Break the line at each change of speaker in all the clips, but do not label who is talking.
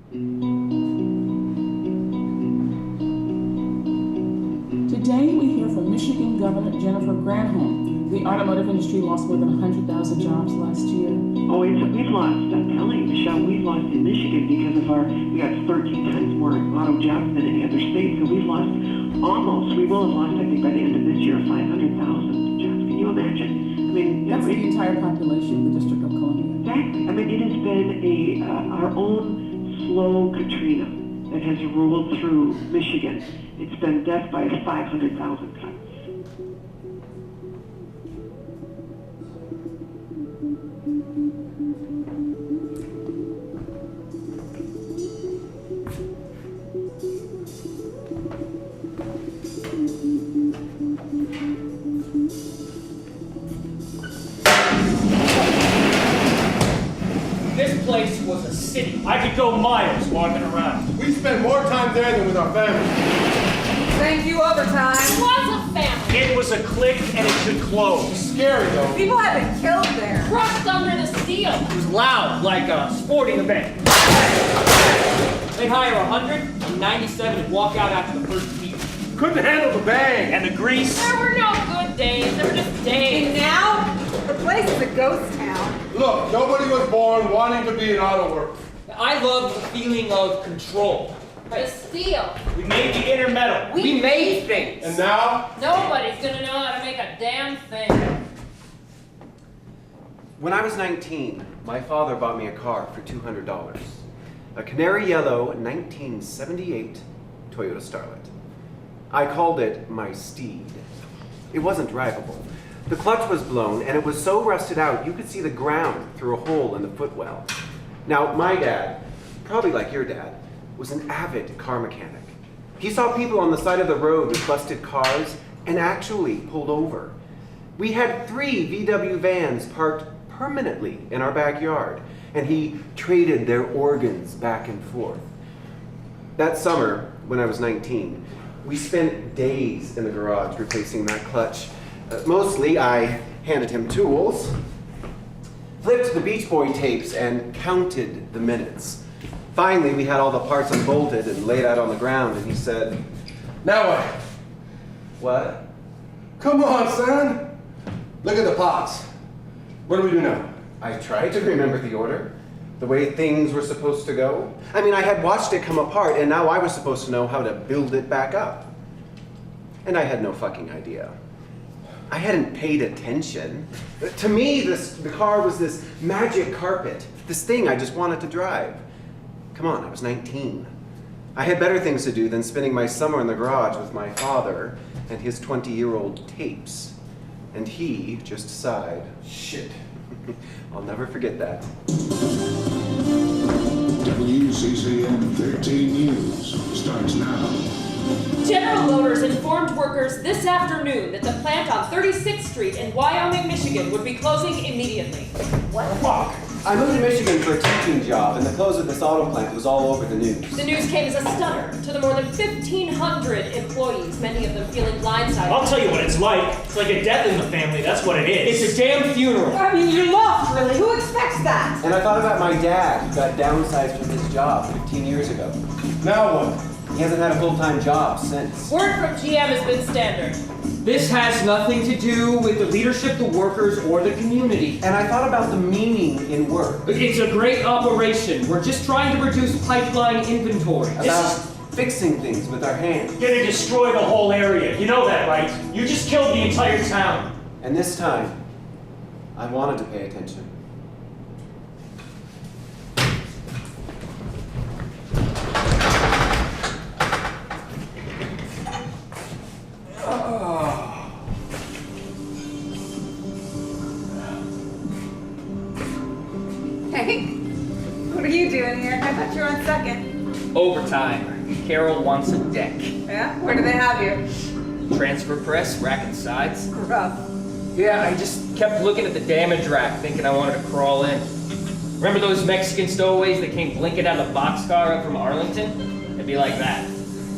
Today, we hear from Michigan Governor Jennifer Granholm. The automotive industry lost more than 100,000 jobs last year.
Oh, we've lost, I'm telling you, Michelle, we've lost in Michigan because of we got 13 times more auto jobs than any other state, so we will have lost, I think, by the end of this year, 500,000 jobs. Can you imagine? I mean,
that's the entire population of the District of Columbia.
Exactly. I mean, it has been our own slow Katrina that has rolled through Michigan. It's been death by 500,000 cuts.
This place was a city. I could go miles walking around.
We spend more time there than with our families.
Thank you, overtime.
It was a family.
It was a clique and it should close.
Scary though.
People have been killed there.
Crushed under the steel.
It was loud, like a sporting event. They'd hire 100, and 97 would walk out after the first beat.
Couldn't handle the bang.
And the grease.
There were no good days. There were just days.
And now, the place is a ghost town.
Look, nobody was born wanting to be an auto worker.
I love the feeling of control.
The steel.
We made the inner metal. We made things.
And now?
Nobody's gonna know how to make a damn thing.
When I was 19, my father bought me a car for $200. A canary yellow 1978 Toyota Starlet. I called it my steed. It wasn't drivable. The clutch was blown and it was so rusted out you could see the ground through a hole in the footwell. Now, my dad, probably like your dad, was an avid car mechanic. He saw people on the side of the road with busted cars and actually pulled over. We had 3 VW vans parked permanently in our backyard, and he traded their organs back and forth. That summer, when I was 19, we spent days in the garage replacing that clutch. Mostly, I handed him tools, flipped the Beach Boy tapes, and counted the minutes. Finally, we had all the parts unbolted and laid out on the ground, and he said,
Now what?
"What?"
Come on, son. Look at the pots. What do we do now?
I tried to remember the order, the way things were supposed to go. I mean, I had watched it come apart, and now I was supposed to know how to build it back up. And I had no fucking idea. I hadn't paid attention. To me, the car was this magic carpet, this thing I just wanted to drive. Come on, I was 19. I had better things to do than spending my summer in the garage with my father and his 20-year-old tapes. And he just sighed.
Shit.
I'll never forget that.
WCCN 13 News starts now.
General Motors informed workers this afternoon that the plant on 36th Street in Wyoming, Michigan would be closing immediately.
What the fuck?
I moved to Michigan for a teaching job, and the close of this auto plant was all over the news.
The news came as a stunner to the more than 1,500 employees, many of them feeling blindsided.
I'll tell you what it's like. It's like a death in the family, that's what it is. It's a damn funeral.
I mean, you're lost, really. Who expects that?
And I thought about my dad, who got downsized from his job 15 years ago.
Now what?
He hasn't had a full-time job since.
Word from GM has been standard.
This has nothing to do with the leadership, the workers, or the community.
And I thought about the meaning in work.
It's a great operation. We're just trying to reduce pipeline inventory.
About fixing things with our hands.
You're gonna destroy the whole area. You know that, right? You just killed the entire town.
And this time, I wanted to pay attention.
Hey, what are you doing here? I thought you were on second.
Overtime. Carol wants a deck.
Yeah? Where do they have you?
Transfer press, rack and sides.
Rough.
Yeah, I just kept looking at the damage rack, thinking I wanted to crawl in. Remember those Mexican stowaways that came blinking out of the boxcar up from Arlington? It'd be like that.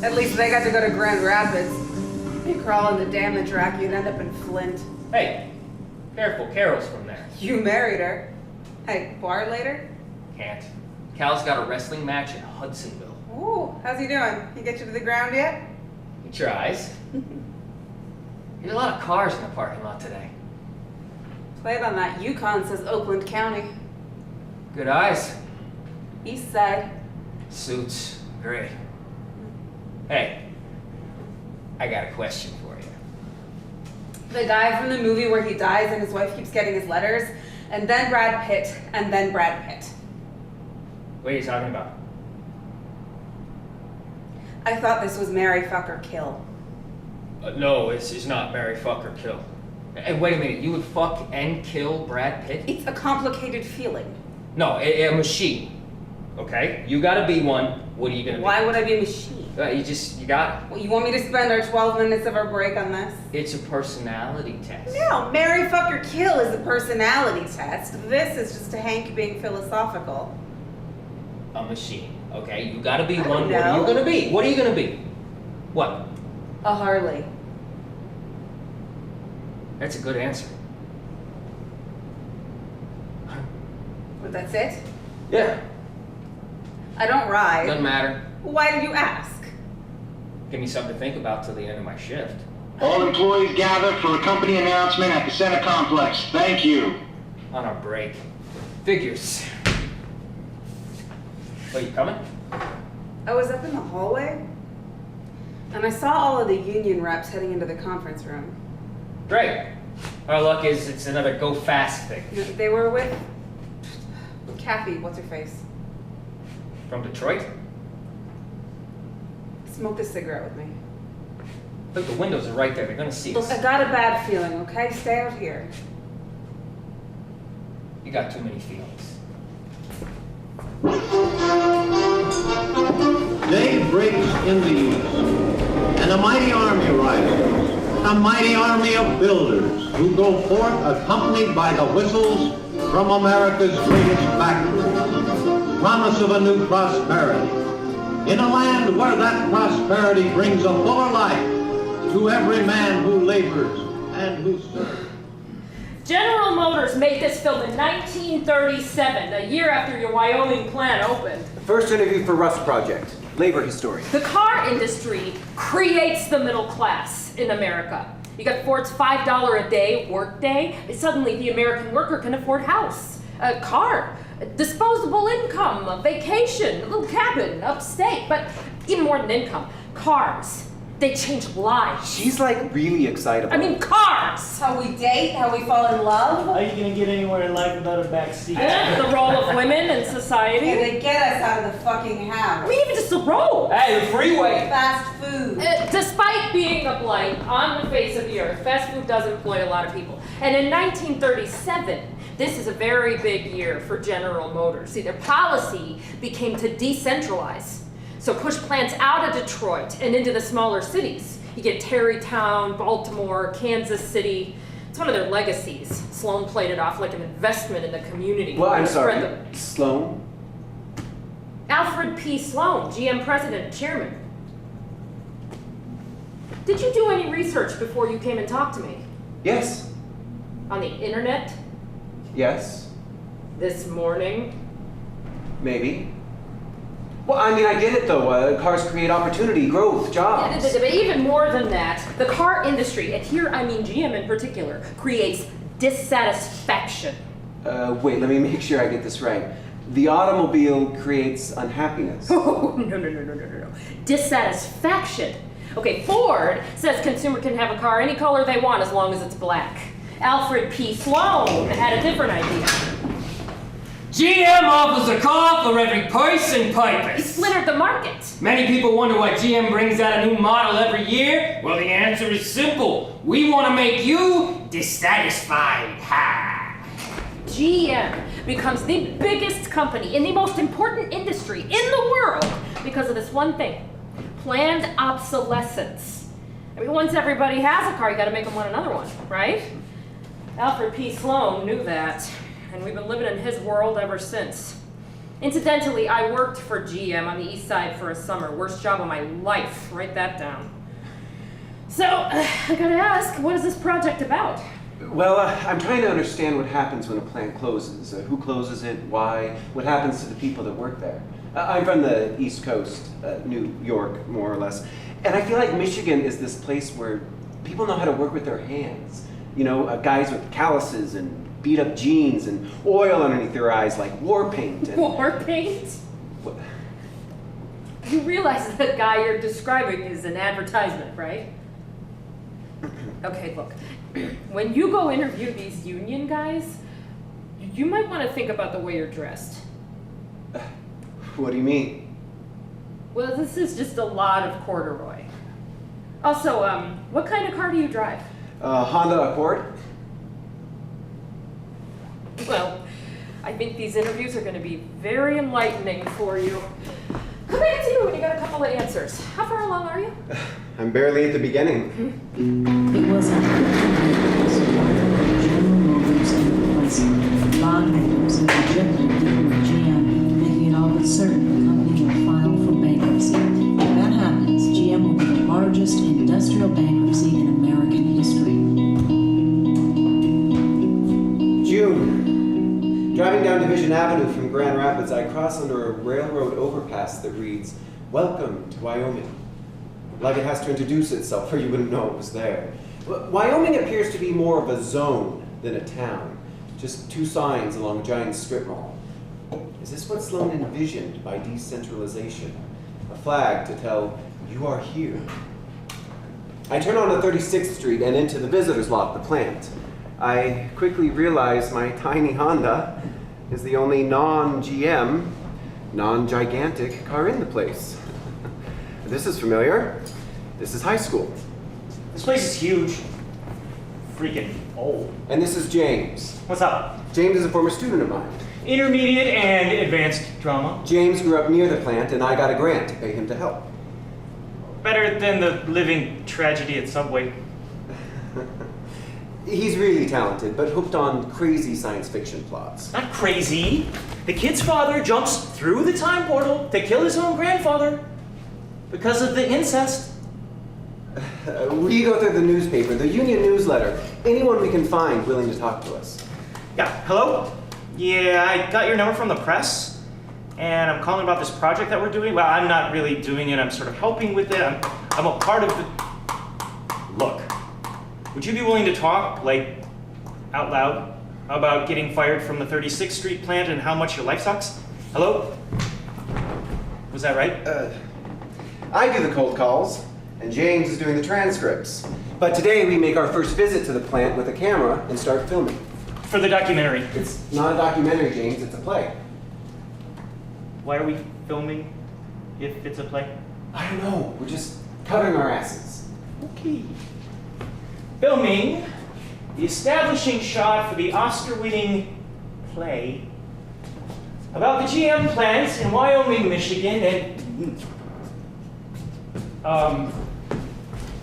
At least they got to go to Grand Rapids. You crawl in the damage rack, you'd end up in Flint.
Hey, careful, Carol's from there.
You married her. Hey, bar later?
Can't. Cal's got a wrestling match in Hudsonville.
Ooh, how's he doing? He get you to the ground yet?
He tries. There's a lot of cars in the parking lot today.
Plate on that Yukon says Oakland County.
Good eyes.
East side.
Suits. Great. Hey, I got a question for you.
The guy from the movie where he dies and his wife keeps getting his letters, and then Brad Pitt, and then Brad Pitt.
What are you talking about?
I thought this was Marry, Fuck, or Kill.
No, it's not marry, fuck, or kill. And wait a minute, you would fuck and kill Brad Pitt?
It's a complicated feeling.
No, a machine. Okay? You gotta be one. What are you gonna be?
Why would I be a machine?
You got it.
Well, you want me to spend our 12 minutes of our break on this?
It's a personality test.
No, Marry, Fuck, or Kill is a personality test. This is just a Hank being philosophical.
A machine. Okay? You gotta be
I
one.
don't
What are you
know.
gonna be? What are you gonna be? What?
A Harley.
That's a good answer.
But that's it?
Yeah.
I don't ride.
Doesn't matter.
Why did you ask?
Give me something to think about till the end of my shift.
All employees gather for a company announcement at the Center Complex. Thank you.
On our break. Figures. Oh, you coming?
I was up in the hallway, and I saw all of the union reps heading into the conference room.
Great. Our luck is it's another go fast thing.
They were with Kathy, what's her face?
From Detroit?
Smoked a cigarette with me.
Look, the windows are right there. They're gonna see
Look,
us.
I got a bad feeling, okay? Stay out here.
You got too many feelings.
Day breaks in the east, and a mighty army rises, a mighty army of builders who go forth accompanied by the whistles from America's greatest factories. Promise of a new prosperity, in a land where that prosperity brings a fuller life to every man who labors and who serves.
General Motors made this film in 1937, a year after your Wyoming plant opened.
First interview for Rust Project, labor historian.
The car industry creates the middle class in America. You got Ford's $5 a day work day. Suddenly the American worker can afford house, a car, disposable income, a vacation, a little cabin, upstate. But even more than income, cars. They change lives.
She's like really excitable.
I mean, cars!
How we date, how we fall in love.
How are you gonna get anywhere in life without a back seat?
The role of women in society.
And they get us out of the fucking house.
I mean, even just the road.
Hey, the freeway!
Fast food.
Despite being a blight on the face of the earth, fast food does employ a lot of people. And in 1937, this is a very big year for General Motors. See, their policy became to decentralize. So push plants out of Detroit and into the smaller cities. You get Tarrytown, Baltimore, Kansas City. It's one of their legacies. Sloan played it off like an investment in the community.
Well, I'm
Spread
sorry. Sloan?
Alfred P. Sloan, GM president and chairman. Did you do any research before you came and talked to me?
Yes.
On the internet?
Yes.
This morning?
Maybe. Well, I mean, I get it though. Cars create opportunity, growth, jobs.
But even more than that, the car industry, and here I mean GM in particular, creates dissatisfaction.
Wait, let me make sure I get this right. The automobile creates unhappiness.
Oh, no. Dissatisfaction. Okay, Ford says consumer can have a car any color they want as long as it's black. Alfred P. Sloan had a different idea.
GM offers a car for every person
He
purpose.
splintered the market.
Many people wonder why GM brings out a new model every year. Well, the answer is simple. We want to make you dissatisfied. Ha!
GM becomes the biggest company in the most important industry in the world because of this one thing, planned obsolescence. I mean, once everybody has a car, you gotta make them want another one, right? Alfred P. Sloan knew that, and we've been living in his world ever since. Incidentally, I worked for GM on the east side for a summer. Worst job of my life. Write that down. So, I gotta ask, what is this project about?
Well, I'm trying to understand what happens when a plant closes. Who closes it, why, what happens to the people that work there. I'm from the East Coast, New York, more or less. And I feel like Michigan is this place where people know how to work with their hands. You know, guys with calluses and beat up jeans and oil underneath their eyes like war paint. And...
War paint?
What?
You realize the guy you're describing is an advertisement, right? Okay, look. When you go interview these union guys, you might want to think about the way you're dressed.
What do you mean?
Well, this is just a lot of corduroy. Also, what kind of car do you drive?
Honda Accord?
Well, I think these interviews are going to be very enlightening for you. Come back and see me when you got a couple of answers. How far along are you?
I'm barely at the beginning.
It was a General Motors and replacement bondholders and rejected a deal with GM, making it all but certain the company will file for bankruptcy. If that happens, GM will be the largest industrial bankruptcy in American history.
June. Driving down Division Avenue from Grand Rapids, I cross under a railroad overpass that reads, "Welcome to Wyoming." Like it has to introduce itself, or you wouldn't know it was there. Wyoming appears to be more of a zone than a town. Just two signs along a giant strip mall. Is this what Sloan envisioned by decentralization? A flag to tell, you are here. I turn on 36th Street and into the visitor's lot of the plant. I quickly realize my tiny Honda is the only non-GM, non-gigantic car in the place. This is familiar. This is high school.
This place is huge. Freaking old.
And this is James.
What's up?
James is a former student of mine.
Intermediate and advanced drama.
James grew up near the plant and I got a grant to pay him to help.
Better than the living tragedy at Subway.
He's really talented, but hooked on crazy science fiction plots.
Not crazy. The kid's father jumps through the time portal to kill his own grandfather because of the incest.
We go through the newspaper, the union newsletter, anyone we can find willing to talk to us.
Yeah, hello? Yeah, I got your number from the press, and I'm calling about this project that we're doing. Well, I'm not really doing it, I'm sort of helping with it. I'm a part of the... Look, would you be willing to talk, like, out loud, about getting fired from the 36th Street plant and how much your life sucks? Hello? Was that right?
I do the cold calls, and James is doing the transcripts. But today we make our first visit to the plant with a camera and start filming.
For the documentary.
It's not a documentary, James, it's a play.
Why are we filming if it's a play?
I don't know, we're just covering our asses.
Okay. Filming the establishing shot for the Oscar-winning play about the GM plant in Wyoming, Michigan, and...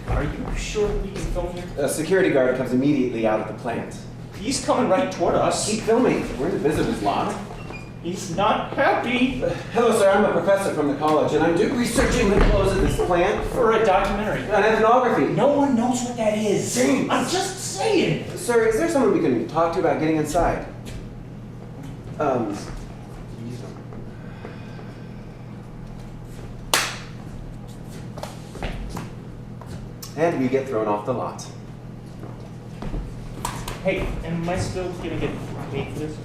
Are you sure we can film here?
A security guard comes immediately out of the plant.
He's coming right toward us.
Keep filming. We're in the visitor's lot.
He's not happy.
Hello, sir. I'm a professor from the college, and I'm researching the clothes of this plant
For a documentary.
an ethnography.
No one knows what that is.
James.
I'm just saying.
Sir, is there someone we can talk to about getting inside? And we get thrown off the lot.
Hey, am I still gonna get paid for this?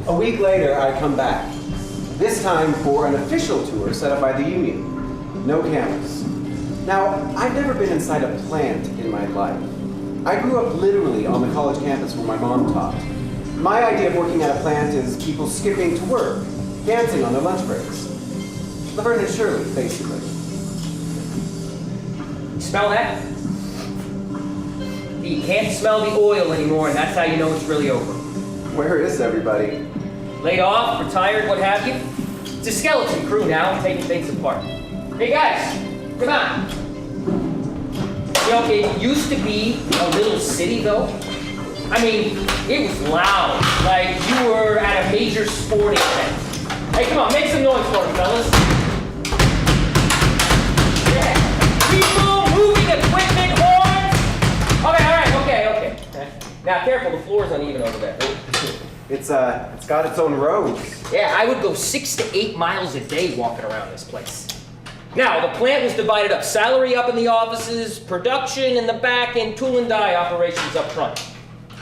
A week later, I come back. This time for an official tour set up by the union. No cameras. Now, I've never been inside a plant in my life. I grew up literally on the college campus where my mom taught. My idea of working at a plant is people skipping to work, dancing on their lunch breaks. Laverne and Shirley, basically.
Smell that? You can't smell the oil anymore, and that's how you know it's really over.
Where is everybody?
Laid off, retired, what have you? It's a skeleton crew now, taking things apart. Hey guys, come on. You know, it used to be a little city though. I mean, it was loud, like you were at a major sporting event. Hey, come on, make some noise for it, fellas. Yeah. People, moving equipment, horns. Okay, all right, okay. Now, careful, the floor's uneven over there.
It's got its own roads.
Yeah, I would go 6 to 8 miles a day walking around this place. Now, the plant was divided up. Salary up in the offices, production in the back, and tool and die operations up front.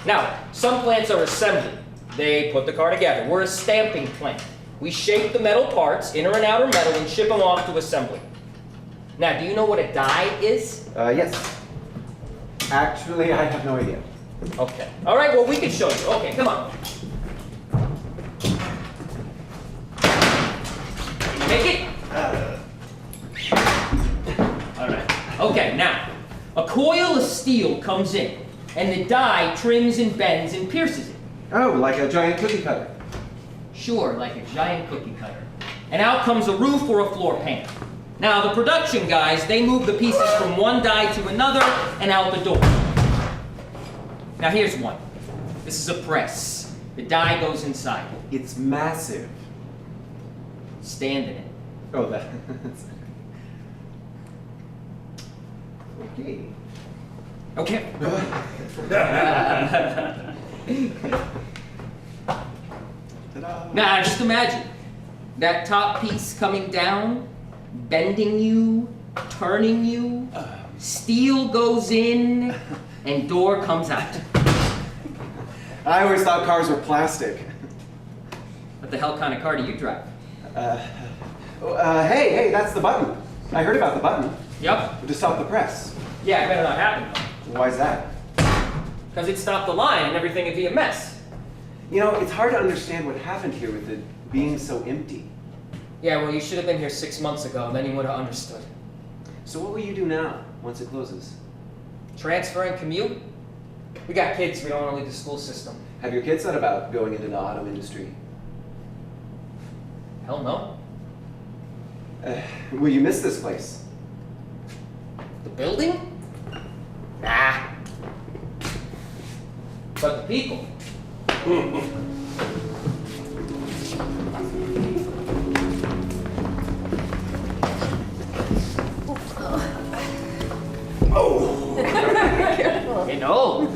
Now, some plants are assembly. They put the car together. We're a stamping plant. We shape the metal parts, inner and outer metal, and ship them off to assembly. Now, do you know what a die is?
Yes. Actually, I have no idea.
Okay. All right, well, we can show you. Okay, come on. Make it? All right. Okay, now, a coil of steel comes in, and the die trims and bends and pierces it.
Oh, like a giant cookie cutter.
Sure, like a giant cookie cutter. And out comes a roof or a floor pan. Now, the production guys, they move the pieces from one die to another and out the door. Now, here's one. This is a press. The die goes inside.
It's massive.
Stand in it.
Oh, that's... Okay.
Okay. Now, just imagine that top piece coming down, bending you, turning you, steel goes in, and door comes out.
I always thought cars were plastic.
What the hell kind of car do you drive?
Hey, that's the button. I heard about the button.
Yep.
To stop the press.
Yeah, it better not happen though.
Why's that?
Because it stopped the line and everything would be a mess.
You know, it's hard to understand what happened here with it being so empty.
Yeah, well, you should have been here 6 months ago, then you would have understood.
So what will you do now, once it closes?
Transfer and commute? We got kids, we don't want to leave the school system.
Have your kids thought about going into the auto industry?
Hell no.
Will you miss this place?
The building? Nah. But the people.
Careful.
You know.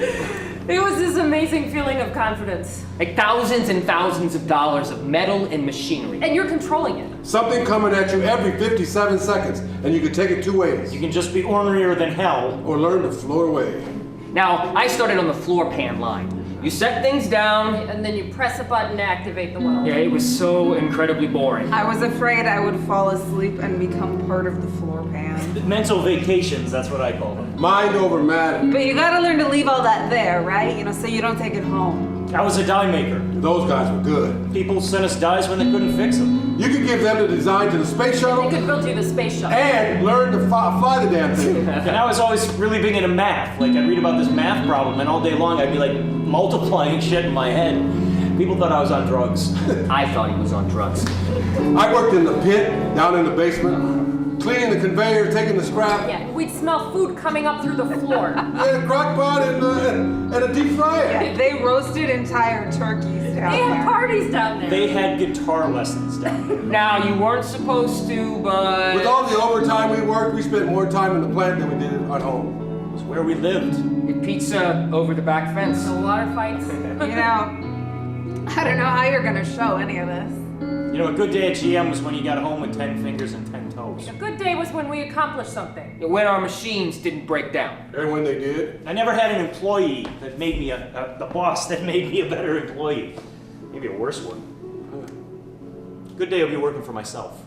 It was this amazing feeling of confidence.
Like thousands and thousands of dollars of metal and machinery.
And you're controlling it.
Something coming at you every 57 seconds, and you can take it two ways.
You can just be ornerier than hell.
Or learn to floor away.
Now, I started on the floor pan line. You set things down.
And then you press a button to activate the weld.
Yeah, it was so incredibly boring.
I was afraid I would fall asleep and become part of the floor pan.
Mental vacations, that's what I call them.
Mind over matter.
But you gotta learn to leave all that there, right? You know, so you don't take it home.
I was a die maker.
Those guys were good.
People sent us dies when they couldn't fix them.
You could give them the design to the space shuttle.
They could build you the space shuttle.
And learn to fly the damn thing.
And I was always really big into math. Like, I'd read about this math problem, and all day long I'd be like multiplying shit in my head. People thought I was on drugs.
I thought he was on drugs.
I worked in the pit, down in the basement, cleaning the conveyor, taking the scrap.
Yeah, we'd smell food coming up through the floor.
Yeah, a crock pot and a deep fryer.
Yeah, they roasted entire turkeys down
They
there.
had parties down there.
They had guitar lessons down there.
Now, you weren't supposed to, but...
With all the overtime we worked, we spent more time in the plant than we did at home.
It was where we lived.
Get pizza over the back fence.
The water fights.
You know, I don't know how you're gonna show any of this.
You know, a good day at GM was when you got home with 10 fingers and 10 toes.
A good day was when we accomplished something.
When our machines didn't break down.
And when they did,
I never had an employee that made me the boss that made me a better employee. Maybe a worse one. Good day I'll be working for myself.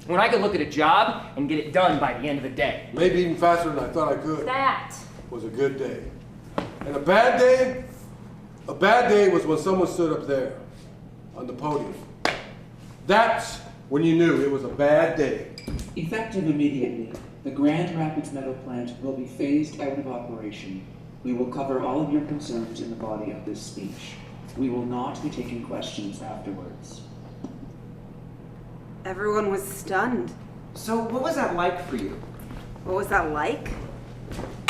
When I could look at a job and get it done by the end of the day.
maybe even faster than I thought I could,
That.
was a good day. And a bad day was when someone stood up there on the podium. That's when you knew it was a bad day.
Effective immediately, the Grand Rapids Metal Plant will be phased out of operation. We will cover all of your concerns in the body of this speech. We will not be taking questions afterwards.
Everyone was stunned.
So what was that like for you?
What was that like?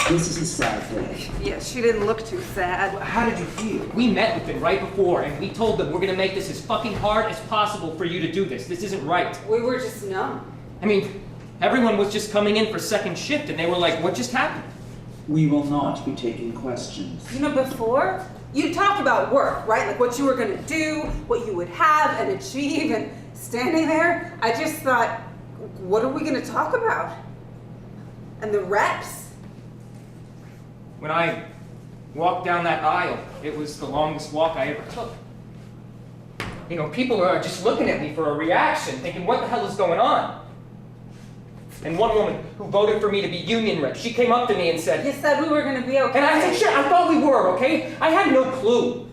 This is a sad day.
Yeah, she didn't look too sad.
How did you feel?
We met with them right before, and we told them we're gonna make this as fucking hard as possible for you to do this. This isn't right.
We were just numb.
I mean, everyone was just coming in for second shift, and they were like, what just happened?
We will not be taking questions.
You know, before, You talked about work, right? Like what you were gonna do, what you would have and achieve, and standing there, I just thought, what are we gonna talk about? And the reps?
When I walked down that aisle, it was the longest walk I ever took. You know, people are just looking at me for a reaction, thinking, what the hell is going on? And one woman who voted for me to be union rep, she came up to me and said,
You said we were gonna be okay.
and I said, sure, I thought we were, okay? I had no clue.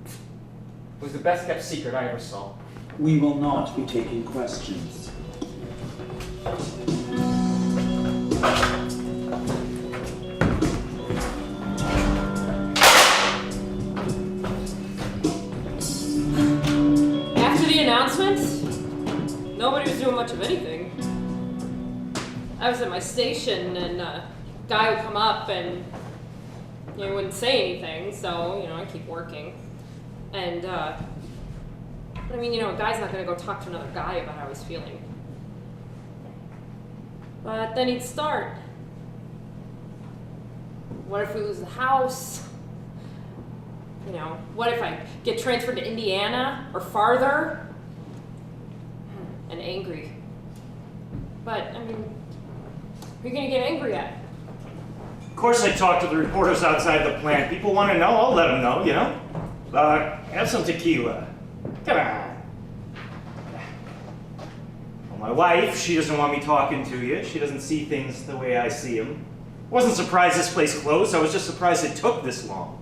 It was the best kept secret I ever saw.
We will not be taking questions.
After the announcements, nobody was doing much of anything. I was at my station and a guy would come up and he wouldn't say anything, so, I keep working. And, but I mean, a guy's not gonna go talk to another guy about how he's feeling. But then he'd start. What if we lose the house? What if I get transferred to Indiana or farther? And angry. But, I mean, who are you gonna get angry at?
Of course I talked to the reporters outside the plant. People want to know, I'll let them know, have some tequila. Come on. Well, my wife, she doesn't want me talking to you. She doesn't see things the way I see them. Wasn't surprised this place closed. I was just surprised it took this long.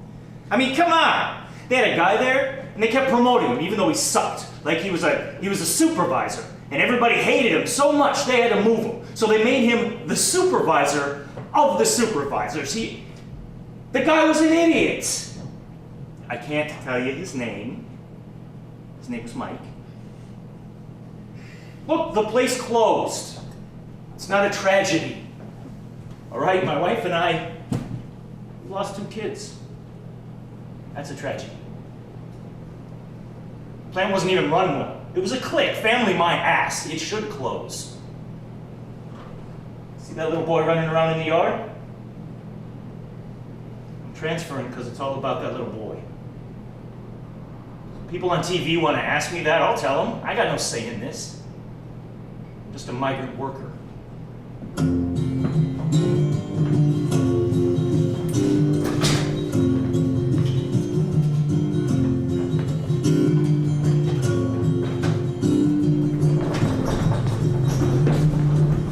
I mean, come on. They had a guy there, and they kept promoting him, even though he sucked. Like he was a supervisor. And everybody hated him so much they had to move him. So they made him the supervisor of the supervisors. The guy was an idiot. I can't tell you his name. His name was Mike. Look, the place closed. It's not a tragedy. All right, my wife and I lost 2 kids. That's a tragedy. The plant wasn't even run well. It was a clique. Family my ass. It should close. See that little boy running around in the yard? I'm transferring because it's all about that little boy. People on TV want to ask me that, I'll tell them. I got no say in this. I'm just a migrant worker.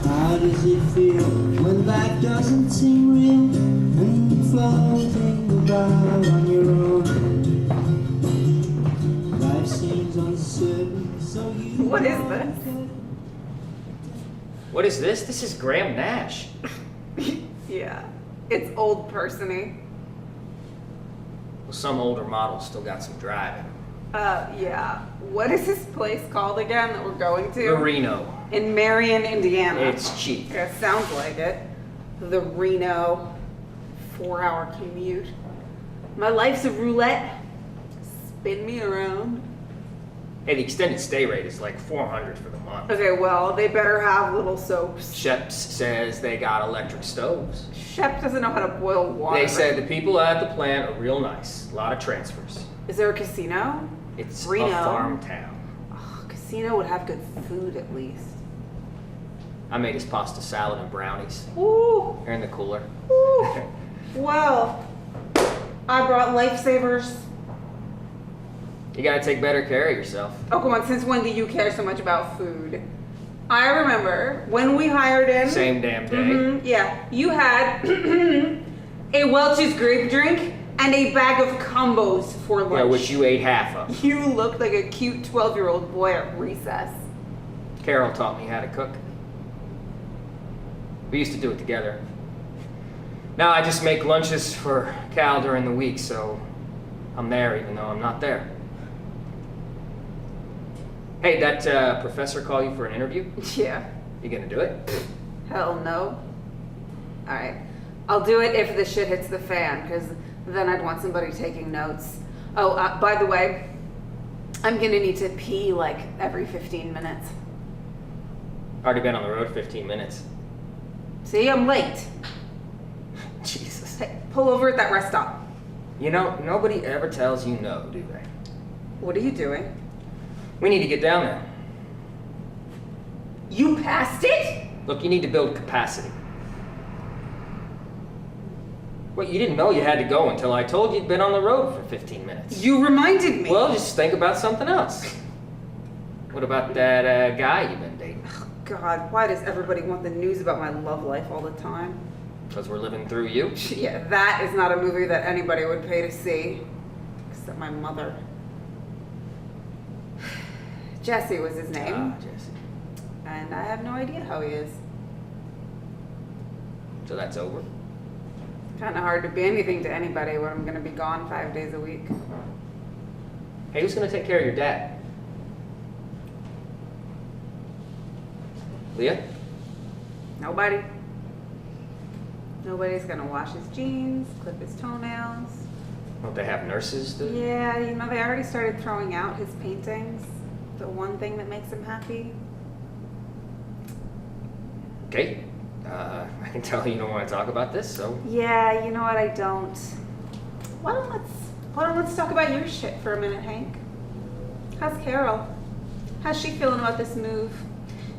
How does it feel when life doesn't seem real and you're floating about on your own? Life seems uncertain, so you.
What is this?
What is this? This is Graham Nash.
Yeah, it's old person-y.
Well, some older models still got some drive in them.
Yeah. What is this place called again that we're going to?
The Reno.
In Marion, Indiana.
It's cheap.
Yeah, sounds like it. The Reno 4-hour commute. My life's a roulette. Spin me around.
Hey, the extended stay rate is like $400 for the month.
Okay, well, they better have little soaps.
Sheps says they got electric stoves.
Shep doesn't know how to boil water.
They said the people at the plant are real nice. A lot of transfers.
Is there a casino?
It's
Reno.
a farm town.
Oh, casino would have good food at least.
I made his pasta salad and brownies.
Ooh.
They're in the cooler.
Ooh. Well, I brought lifesavers.
You gotta take better care of yourself.
Oh, come on. Since when do you care so much about food? I remember when we hired in.
Same damn day.
Mm-hmm, yeah. You had a Welch's grape drink and a bag of combos for lunch.
Yeah, which you ate half of.
You looked like a cute 12-year-old boy at recess.
Carol taught me how to cook. We used to do it together. Now I just make lunches for Cal during the week, so I'm there even though I'm not there. Hey, that professor call you for an interview?
Yeah.
You gonna do it?
Hell no. Alright. I'll do it if the shit hits the fan, because then I'd want somebody taking notes. Oh, by the way, I'm gonna need to pee like every 15 minutes.
Already been on the road 15 minutes.
See, I'm late.
Jesus.
Hey, pull over at that rest stop.
You know, nobody ever tells you no, do they?
What are you doing?
We need to get down there.
You passed it?
Look, you need to build capacity. What, you didn't know you had to go until I told you you'd been on the road for 15 minutes.
You reminded me.
Well, just think about something else. What about that guy you've been dating?
Oh, God, why does everybody want the news about my love life all the time?
Because we're living through you?
Yeah, that is not a movie that anybody would pay to see. Except my mother. Jesse was his name.
Ah, Jesse.
And I have no idea how he is.
So that's over?
Kind of hard to be anything to anybody when I'm going to be gone 5 days a week.
Hey, who's going to take care of your dad? Leah?
Nobody. Nobody's going to wash his jeans, clip his toenails.
Don't they have nurses?
Yeah, you know, they already started throwing out his paintings. The one thing that makes him happy.
Okay. I can tell you don't want to talk about this, so...
Yeah, you know what, I don't. Why don't let's talk about your shit for a minute, Hank? How's Carol? How's she feeling about this move?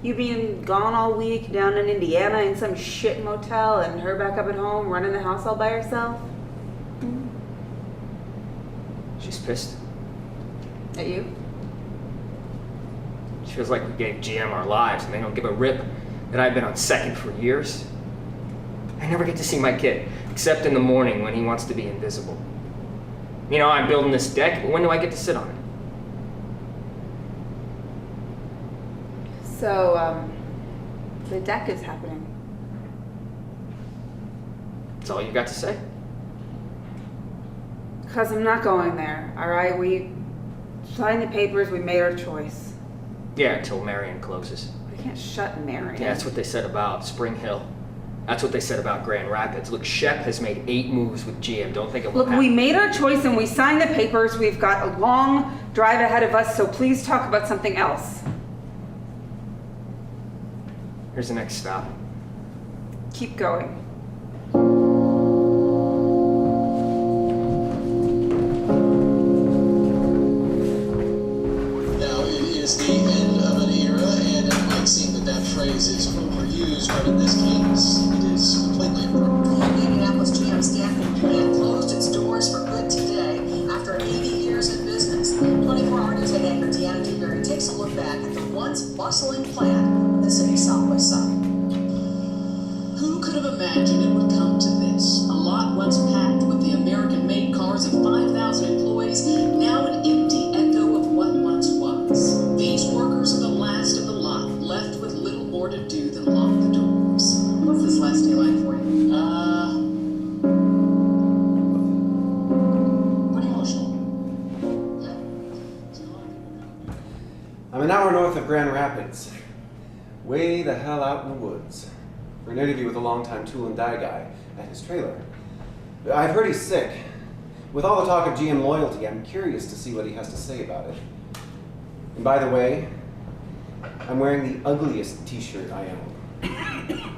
You being gone all week down in Indiana in some shit motel and her back up at home running the house all by herself?
She's pissed.
At you?
She feels like we gave GM our lives and they don't give a rip that I've been on second for years. I never get to see my kid, except in the morning when he wants to be invisible. You know, I'm building this deck, but when do I get to sit on it?
So, the deck is happening.
That's all you got to say?
Because I'm not going there, all right? We signed the papers, we made our choice.
Yeah, until Marion closes.
I can't shut Marion.
Yeah, that's what they said about Spring Hill. That's what they said about Grand Rapids. Look, Shep has made 8 moves with GM. Don't think it will
Look,
happen.
we made our choice and we signed the papers. We've got a long drive ahead of us, so please talk about something else.
Here's the next stop.
Keep going.
Now, it is the end of an era, and it might seem that that phrase is overused, but in this case, it is completely appropriate.
Indianapolis GM stamping plant closed its doors for good today after 80 years in business. 24-hour news anchor Deanna Dewberry takes a look back at the once bustling plant on the city's southwest side. Who could have imagined it would come to this? A lot once packed with the American-made cars of 5,000 employees, now an empty echo of what once was. These workers are the last of the lot, left with little more to do than lock the doors. What's this last day like for you? Pretty emotional.
I'm an hour north of Grand Rapids. Way the hell out in the woods. For an interview with a longtime tool and die guy at his trailer. I've heard he's sick. With all the talk of GM loyalty, I'm curious to see what he has to say about it. And by the way, I'm wearing the ugliest t-shirt I own.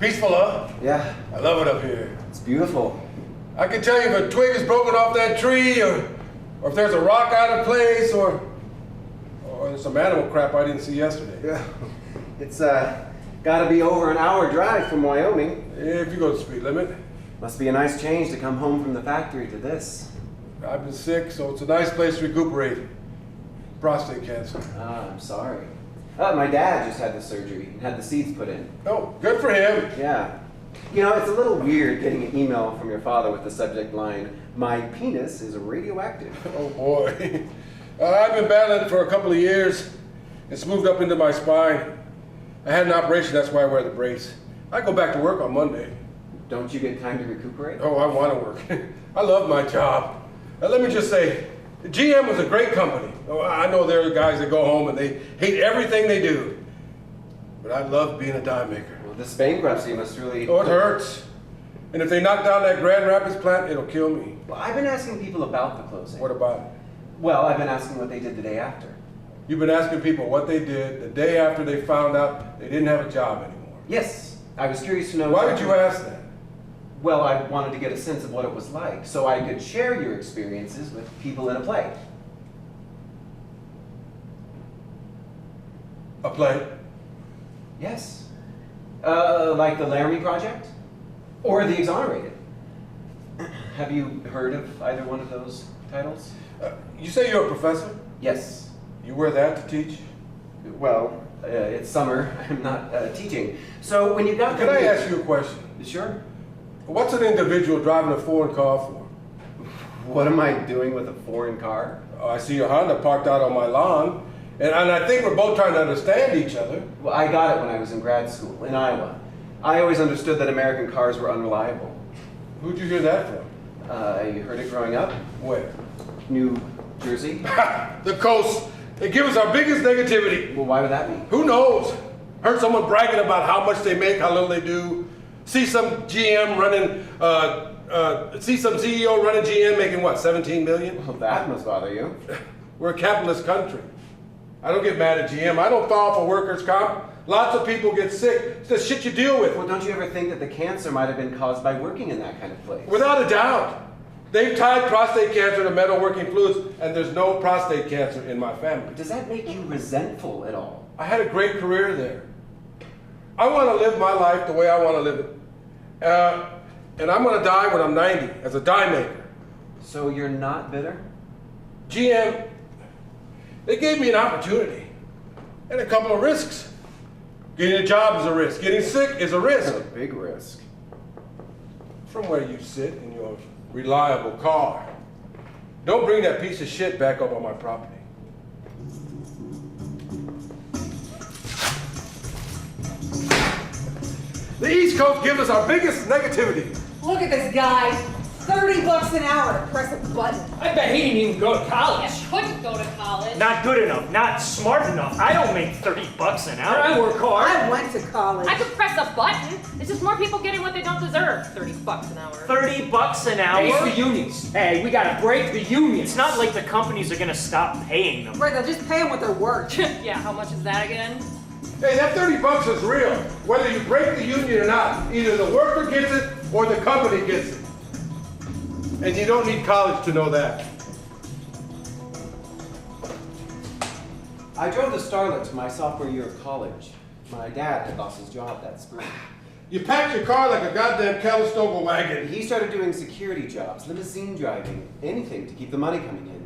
Peaceful, huh?
Yeah.
I love it up here.
It's beautiful.
I can tell you if a twig is broken off that tree, or if there's a rock out of place, or there's some animal crap I didn't see yesterday.
Yeah. It's gotta be over an hour drive from Wyoming.
If you go the speed limit.
Must be a nice change to come home from the factory to this.
I've been sick, so it's a nice place to recuperate. Prostate cancer.
Ah, I'm sorry. My dad just had the surgery and had the seeds put in.
Oh, good for him.
Yeah. You know, it's a little weird getting an email from your father with the subject line, "My penis is radioactive."
Oh boy. I've been battling for a couple of years. It's moved up into my spine. I had an operation, that's why I wear the brace. I go back to work on Monday.
Don't you get time to recuperate?
Oh, I want to work. I love my job. Let me just say, GM was a great company. Oh, I know there are guys that go home and they hate everything they do. But I love being a die maker.
Well, this bankruptcy must really...
Oh, it hurts. And if they knock down that Grand Rapids plant, it'll kill me.
Well, I've been asking people about the closing.
What about it?
Well, I've been asking what they did the day after.
You've been asking people what they did the day after they found out they didn't have a job anymore.
Yes. I was curious to know...
Why did you ask that?
Well, I wanted to get a sense of what it was like, so I could share your experiences with people in a play.
A play?
Yes. Like the Laramie Project? Or The Exonerated? Have you heard of either one of those titles?
You say you're a professor?
Yes.
You wear that to teach?
Well, it's summer. I'm not teaching. So when you got
Can I ask you a question?
Sure.
What's an individual driving a foreign car for?
What am I doing with a foreign car?
Oh, I see your Honda parked out on my lawn, and I think we're both trying to understand each other.
Well, I got it when I was in grad school in Iowa. I always understood that American cars were unreliable.
Who'd you hear that from?
I heard it growing up.
Where?
New Jersey.
The coast. They give us our biggest negativity.
Well, why would that be?
Who knows? Heard someone bragging about how much they make, how little they do. See some GM running, see some CEO running GM making what, 17 million?
Well, that must bother you.
We're a capitalist country. I don't get mad at GM. I don't file for workers' comp. Lots of people get sick. It's the shit you deal with.
Well, don't you ever think that the cancer might have been caused by working in that kind of place?
Without a doubt. They've tied prostate cancer to metalworking fluids, and there's no prostate cancer in my family.
Does that make you resentful at all?
I had a great career there. I want to live my life the way I want to live it. And I'm going to die when I'm 90 as a die maker.
So you're not bitter?
GM, they gave me an opportunity and a couple of risks. Getting a job is a risk. Getting sick is a risk.
That's a big risk.
From where you sit in your reliable car. Don't bring that piece of shit back up on my property. The East Coast gives us our biggest negativity.
Look at this guy. $30 an hour to press a button.
I bet he didn't even go to college.
Couldn't go to college.
Not good enough, not smart enough. I don't make $30 an hour.
I work hard.
I went to college.
I could press a button. It's just more people getting what they don't deserve. $30 an hour.
$30 an hour?
Hey, it's the unions. Hey, we gotta break the unions.
It's not like the companies are gonna stop paying them.
Right, they'll just pay them what they're worth.
Yeah, how much is that again?
Hey, that $30 is real. Whether you break the union or not, either the worker gets it or the company gets it. And you don't need college to know that.
I drove the Starlet to my sophomore year of college. My dad had lost his job that spring.
You packed your car like a goddamn Calistoga wagon.
He started doing security jobs, limousine driving, anything to keep the money coming in.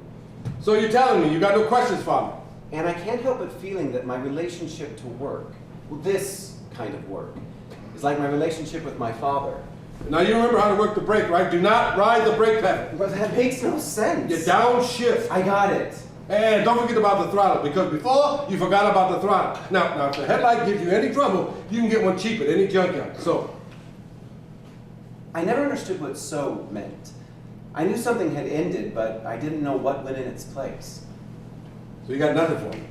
So you're telling me you got no questions for me?
And I can't help but feeling that my relationship to work, well, this kind of work, is like my relationship with my father.
Now you remember how to work the brake, right? Do not ride the brake pedal.
But that makes no sense.
You downshift.
I got it.
And don't forget about the throttle, because before you forgot about the throttle. Now if the headlight gives you any trouble, you can get one cheap at any junkyard. So.
I never understood what "so" meant. I knew something had ended, but I didn't know what went in its place.
So you got nothing for me.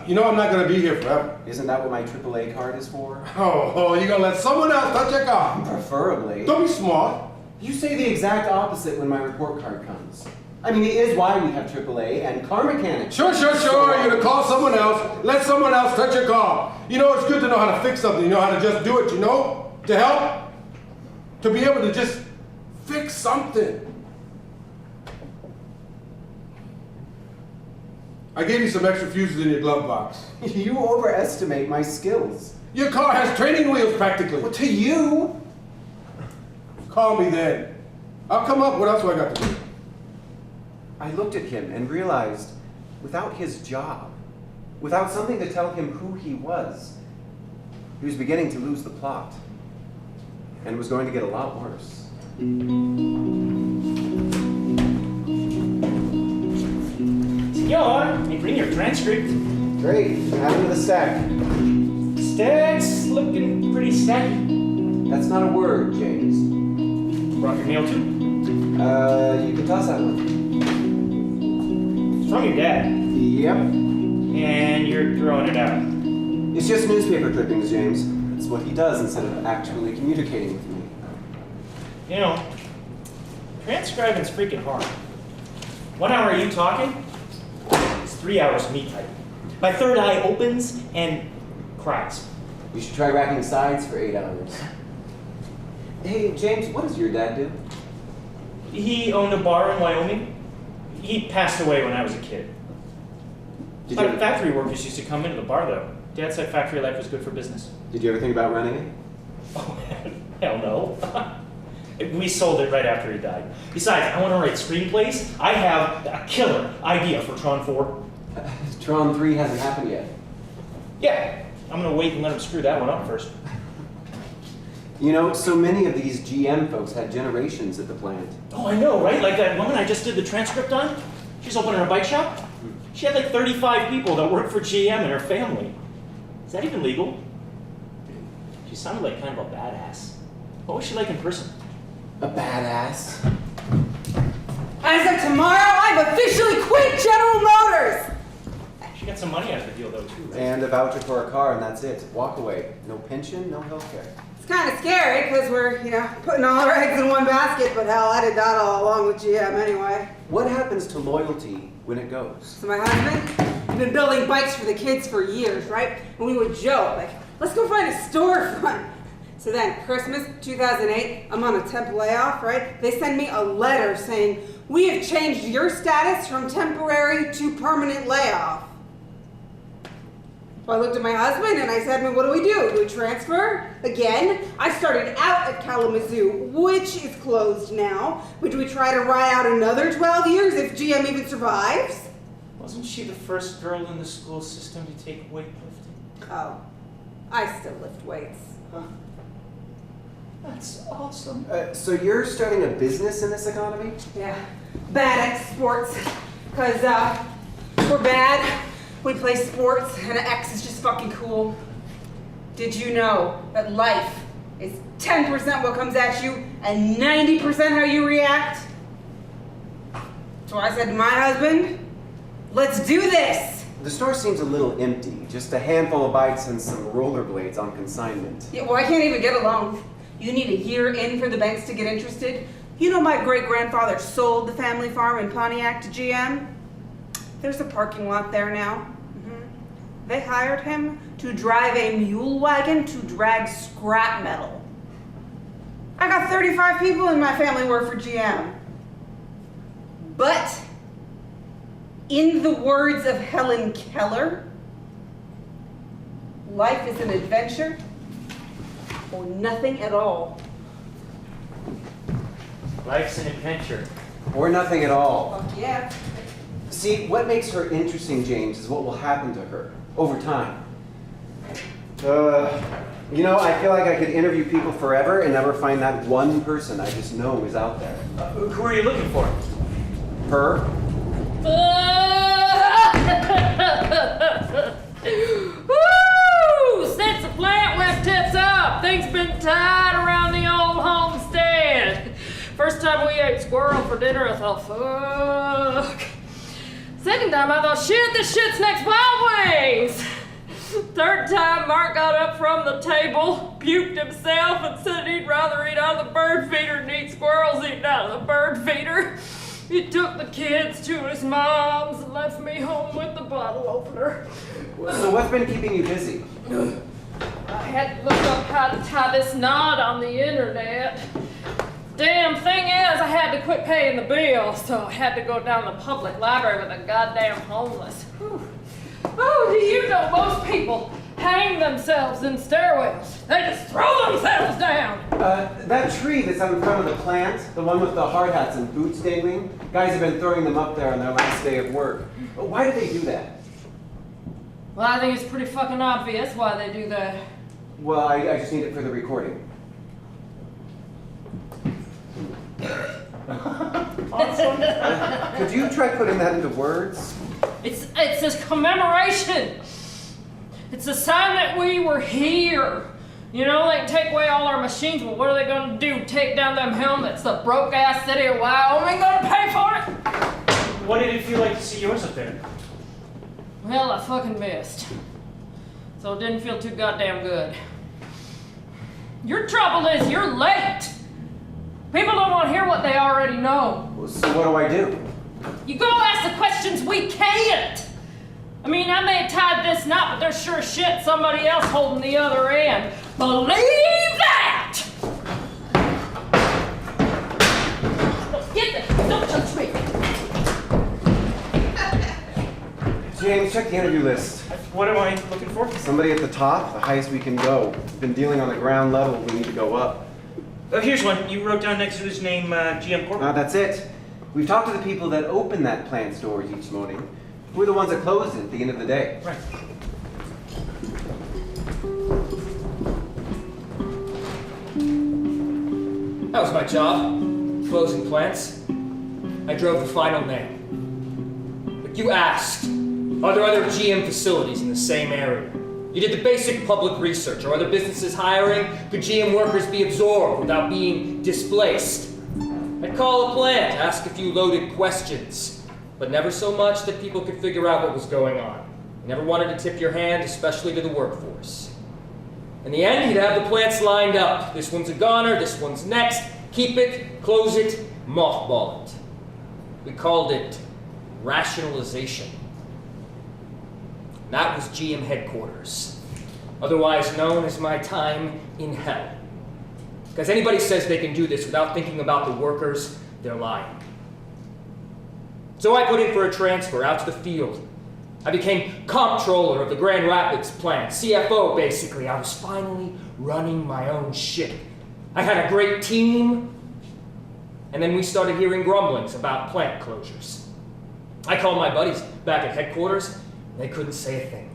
You know I'm not going to be here forever.
Isn't that what my AAA card is for?
Oh, you're going to let someone else touch your car?
Preferably.
Don't be smart.
You say the exact opposite when my report card comes. I mean, it is why we have AAA and car mechanics.
Sure. You're going to call someone else, let someone else touch your car. You know, it's good to know how to fix something. You know how to just do it, you know? To help. To be able to just fix something. I gave you some extra fuses in your glove box.
You overestimate my skills.
Your car has training wheels practically.
Well, to you?
Call me then. I'll come up. What else do I got to do?
I looked at him and realized, without his job, without something to tell him who he was beginning to lose the plot. And it was going to get a lot worse.
Senor, may bring your transcript.
Great, add it to the stack.
Stack's looking pretty stacky.
That's not a word, James.
Brought your mail too?
You can toss that one.
It's from your dad.
Yep.
And you're throwing it out.
It's just newspaper clippings, James. It's what he does instead of actually communicating with me.
You know, transcribing's freaking hard. 1 hour you talking, it's 3 hours of me typing. My third eye opens and cries.
You should try racking sides for 8 hours. Hey, James, what does your dad do?
He owned a bar in Wyoming. He passed away when I was a kid. A lot of factory workers used to come into the bar, though. Dad said factory life was good for business.
Did you ever think about running it?
Oh, hell no. We sold it right after he died. Besides, I want to write screenplays. I have a killer idea for Tron 4.
Tron 3 hasn't happened yet.
Yeah, I'm going to wait and let him screw that one up first.
You know, so many of these GM folks had generations at the plant.
Oh, I know, right? Like that woman I just did the transcript on? She's opening a bike shop. She had like 35 people that worked for GM in her family. Is that even legal? She sounded like kind of a badass. What was she like in person?
A badass.
As of tomorrow, I've officially quit General Motors!
She got some money out of the deal though, too, right?
And a voucher for a car, and that's it. Walk away. No pension, no health care.
It's kind of scary because we're, putting all our eggs in one basket, but hell, I did that all along with GM anyway.
What happens to loyalty when it goes?
So my husband, we've been building bikes for the kids for years, right? And we would joke, like, let's go find a storefront. So then, Christmas 2008, I'm on a temp layoff, right? They send me a letter saying, we have changed your status from temporary to permanent layoff. So I looked at my husband and I said, well, what do we do? Do we transfer? Again? I started out at Kalamazoo, which is closed now. Would we try to ride out another 12 years if GM even survives?
Wasn't she the first girl in the school system to take weightlifting?
Oh, I still lift weights.
Huh. That's awesome.
So you're starting a business in this economy?
Yeah, bad at sports. Because we're bad. We play sports, and X is just fucking cool. Did you know that life is 10% what comes at you and 90% how you react? So I said to my husband, let's do this.
The store seems a little empty. Just a handful of bikes and some rollerblades on consignment.
Yeah, well, I can't even get a loan. You need a year in for the banks to get interested. You know my great-grandfather sold the family farm in Pontiac to GM? There's a parking lot there now. They hired him to drive a mule wagon to drag scrap metal. I got 35 people in my family work for GM. But, in the words of Helen Keller, life is an adventure or nothing at all.
Life's an adventure.
Or nothing at all.
Fuck yeah.
See, what makes her interesting, James, is what will happen to her over time. I feel like I could interview people forever and never find that one person I just know is out there.
Who are you looking for?
Her?
Woo! Since the plant went tits up, things been tied around the old homestead. First time we ate squirrel for dinner, I thought, fuck. Second time, I thought, shit, this shit's next wild wings. Third time, Mark got up from the table, puked himself, and said he'd rather eat out of the bird feeder than eat squirrels eating out of the bird feeder. He took the kids to his mom's and left me home with the bottle opener.
So what's been keeping you busy?
I had to look up how to tie this knot on the internet. Damn thing is, I had to quit paying the bill, so I had to go down to the public library with a goddamn homeless. Whew. Oh, do you know most people hang themselves in stairwells? They just throw themselves down.
That tree that's out in front of the plant, the one with the hard hats and boots dangling, guys have been throwing them up there on their last day of work. Why do they do that?
Well, I think it's pretty fucking obvious why they do that.
Well, I just need it for the recording.
Awesome.
Could you try putting that into words?
It's a commemoration. It's a sign that we were here. You know, they can take away all our machines, but what are they gonna do? Take down them helmets? The broke ass city of Wyoming gonna pay for it?
What did it feel like to see yours up there?
Well, I fucking missed. So it didn't feel too goddamn good. Your trouble is you're late. People don't want to hear what they already know.
So what do I do?
You go ask the questions we can't. I mean, I may have tied this knot, but there's sure as shit somebody else holding the other end. Believe that!
James, check the interview list.
What am I looking for?
Somebody at the top, the highest we can go. We've been dealing on the ground level, we need to go up.
Here's one. You wrote down next to his name, GM Corp.
That's it. We've talked to the people that open that plant's doors each morning. We're the ones that close it at the end of the day.
Right.
That was my job, closing plants. I drove the final nail. But you asked, are there other GM facilities in the same area? You did the basic public research. Are other businesses hiring? Could GM workers be absorbed without being displaced? I'd call a plant, ask a few loaded questions, but never so much that people could figure out what was going on. You never wanted to tip your hand, especially to the workforce. In the end, you'd have the plants lined up. This one's a goner, this one's next. Keep it, close it, mothball it. We called it rationalization. And that was GM headquarters, otherwise known as my time in hell. Because anybody says they can do this without thinking about the workers, they're lying. So I put in for a transfer out to the field. I became comptroller of the Grand Rapids plant, CFO basically. I was finally running my own ship. I had a great team, and then we started hearing grumblings about plant closures. I called my buddies back at headquarters, and they couldn't say a thing.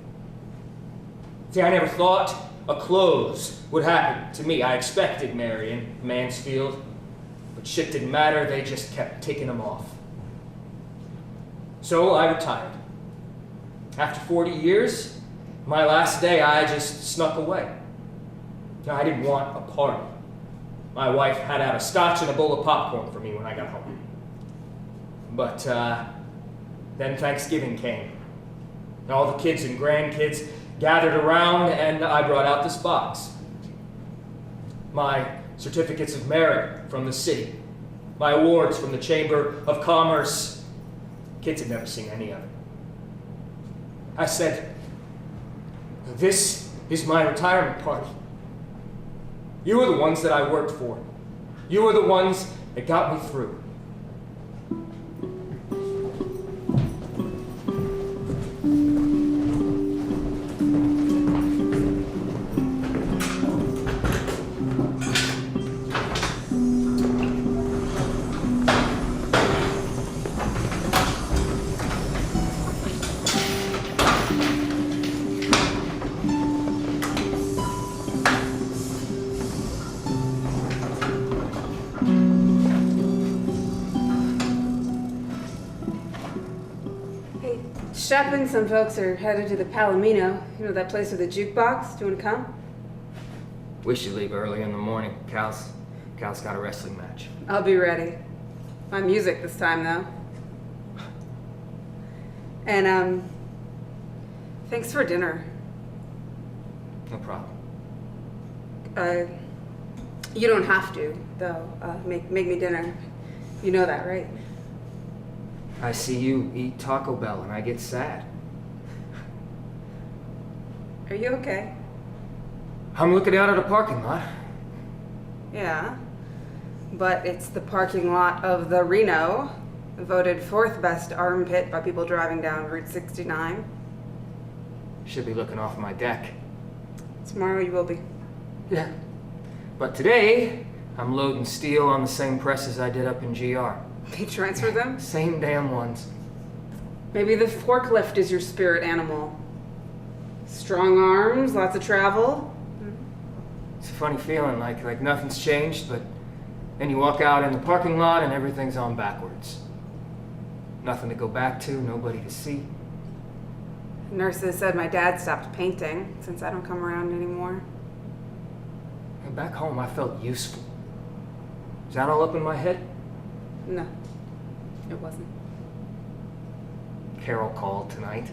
See, I never thought a close would happen to me. I expected Marion, Mansfield, but shit didn't matter, they just kept taking them off. So I retired. After 40 years, my last day, I just snuck away. Now, I didn't want a party. My wife had out a scotch and a bowl of popcorn for me when I got home. But then Thanksgiving came. And all the kids and grandkids gathered around, and I brought out this box. My certificates of merit from the city. My awards from the Chamber of Commerce. Kids had never seen any of it. I said, this is my retirement party. You were the ones that I worked for. You were the ones that got me through.
Shep and some folks are headed to the Palomino. You know that place with the jukebox? Do you want to come?
We should leave early in the morning. Cal's got a wrestling match.
I'll be ready. My music this time, though. And, thanks for dinner.
No problem.
You don't have to, though. Make me dinner. You know that, right?
I see you eat Taco Bell and I get sad.
Are you okay?
I'm looking out at a parking lot.
Yeah. But it's the parking lot of the Reno, voted 4th best armpit by people driving down Route 69.
Should be looking off my deck.
Tomorrow you will be.
Yeah. But today, I'm loading steel on the same presses I did up in GR.
They transfer them?
Same damn ones.
Maybe the forklift is your spirit animal. Strong arms, lots of travel.
It's a funny feeling, like nothing's changed, but then you walk out in the parking lot and everything's on backwards. Nothing to go back to, nobody to see.
Nurses said my dad stopped painting since I don't come around anymore.
And back home, I felt useful. Is that all up in my head?
No, it wasn't.
Carol called tonight.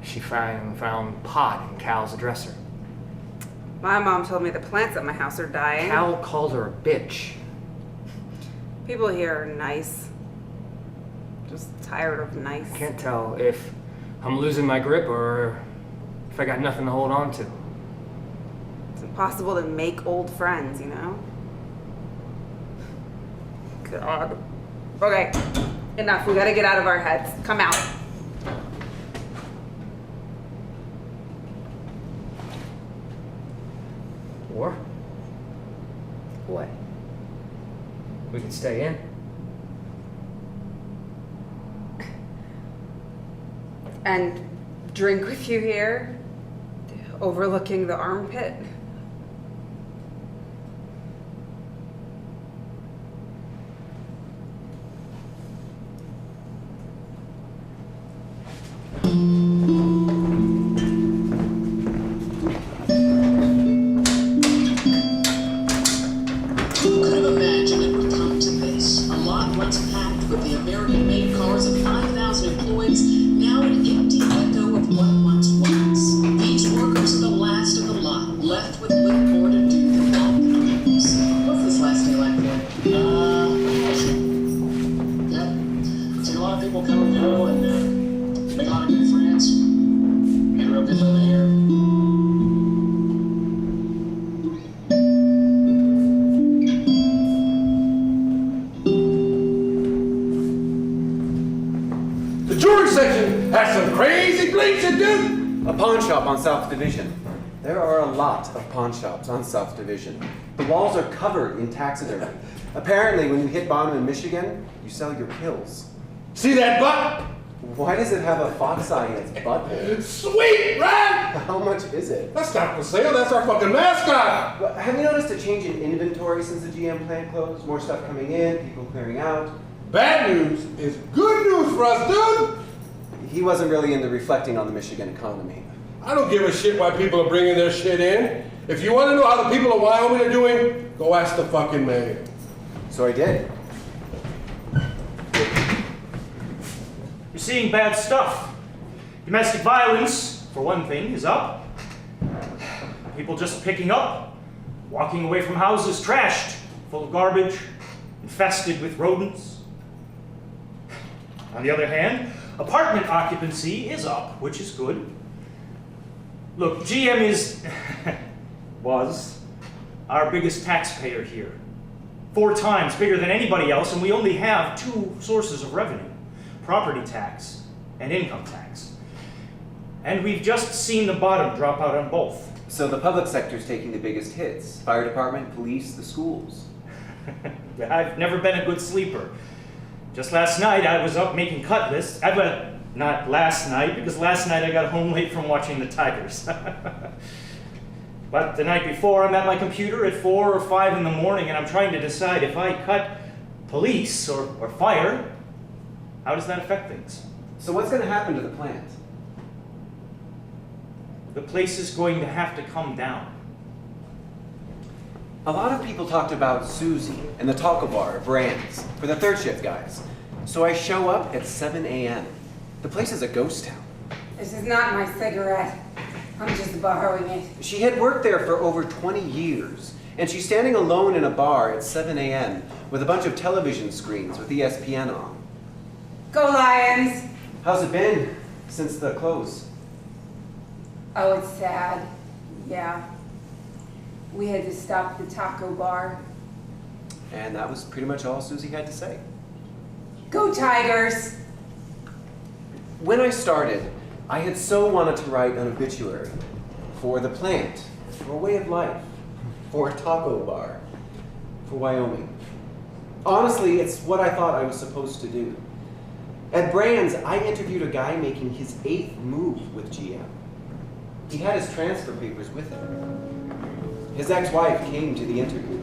She found pot in Cal's dresser.
My mom told me the plants at my house are dying.
Cal called her a bitch.
People here are nice. Just tired of nice.
I can't tell if I'm losing my grip or if I got nothing to hold on to.
It's impossible to make old friends, you know? God. Okay, enough. We gotta get out of our heads. Come out.
Or
What?
we could stay in.
And drink with you here, overlooking the armpit?
Who could have imagined it would come to this? A lot once packed with the American-made cars of 5,000 employees, now an empty echo of what once was. These workers are the last of the lot, left with little more to do than welcome homes. What's this last day like for? Yep. Seen a lot of people come and go, and make a lot of new friends. Made a real good living here.
The jewelry section has some crazy bleaching, dude.
A pawn shop on South Division. There are a lot of pawn shops on South Division. The walls are covered in taxidermy. Apparently, when you hit bottom in Michigan, you sell your pills.
See that butt?
Why does it have a fox eye in its butthole?
Sweet, right?
How much is it?
That's not for sale. That's our fucking mascot.
But have you noticed a change in inventory since the GM plant closed? More stuff coming in, people clearing out.
Bad news is good news for us, dude.
He wasn't really into reflecting on the Michigan economy.
I don't give a shit why people are bringing their shit in. If you want to know how the people of Wyoming are doing, go ask the fucking mayor.
So I did.
You're seeing bad stuff. Domestic violence, for one thing, is up. People just picking up, walking away from houses trashed, full of garbage, infested with rodents. On the other hand, apartment occupancy is up, which is good. Look, GM was our biggest taxpayer here. 4 times bigger than anybody else, and we only have 2 sources of revenue: property tax and income tax. And we've just seen the bottom drop out on both.
So the public sector's taking the biggest hits. Fire department, police, the schools.
I've never been a good sleeper. Just last night I was up making cut lists. Not last night, because last night I got home late from watching the Tigers. But the night before I'm at my computer at 4 or 5 in the morning and I'm trying to decide if I cut police or fire, how does that affect things?
So what's going to happen to the plant?
The place is going to have to come down.
A lot of people talked about Susie and the taco bar, Brands, for the third shift guys. So I show up at 7 a.m. The place is a ghost town.
This is not my cigarette. I'm just borrowing it.
She had worked there for over 20 years, and she's standing alone in a bar at 7 a.m. with a bunch of television screens with ESPN on.
Go Lions!
How's it been since the close?
Oh, it's sad. Yeah. We had to stop the taco bar.
And that was pretty much all Susie had to say.
Go Tigers!
When I started, I had so wanted to write an obituary for the plant, for a way of life, for a taco bar, for Wyoming. Honestly, it's what I thought I was supposed to do. At Brands, I interviewed a guy making his 8th move with GM. He had his transfer papers with him. His ex-wife came to the interview.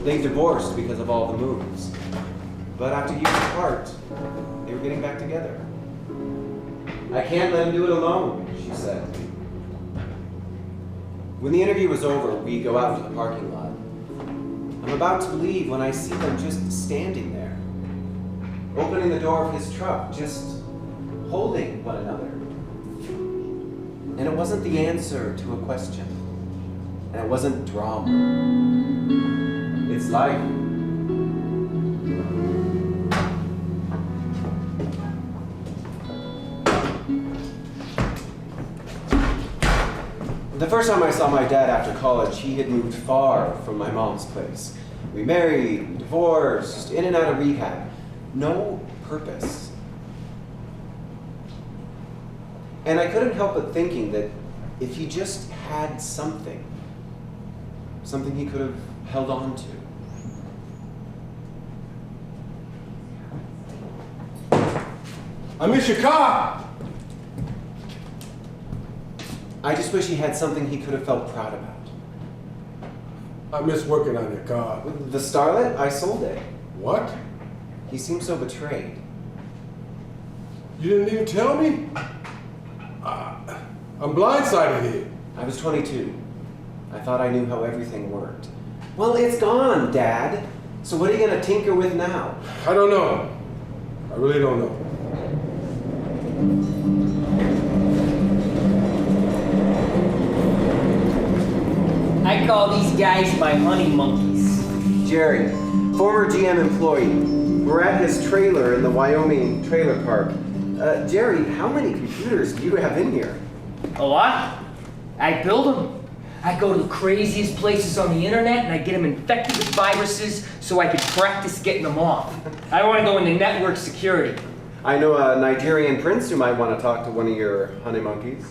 They divorced because of all the moves. But after years apart, they were getting back together. I can't let him do it alone, she said. When the interview was over, we go out to the parking lot. I'm about to leave when I see them just standing there, opening the door of his truck, just holding one another. And it wasn't the answer to a question. And it wasn't drama. It's life. The first time I saw my dad after college, he had moved far from my mom's place. We married, divorced, in and out of rehab. No purpose. And I couldn't help but thinking that if he just had something, Something he could have held on to.
I miss your car.
I just wish he had something he could have felt proud about.
I miss working on your car.
The Starlet? I sold it.
What?
He seemed so betrayed.
You didn't even tell me? I'm blindsided here.
I was 22. I thought I knew how everything worked. Well, it's gone, Dad. So what are you gonna tinker with now?
I don't know. I really don't know.
I call these guys my honey monkeys.
Jerry, former GM employee. We're at his trailer in the Wyoming trailer park. Jerry, how many computers do you have in here?
A lot. I build them. I go to the craziest places on the internet and I get them infected with viruses so I can practice getting them off. I want to go into network security.
I know a Nigerian prince who might want to talk to one of your honey monkeys.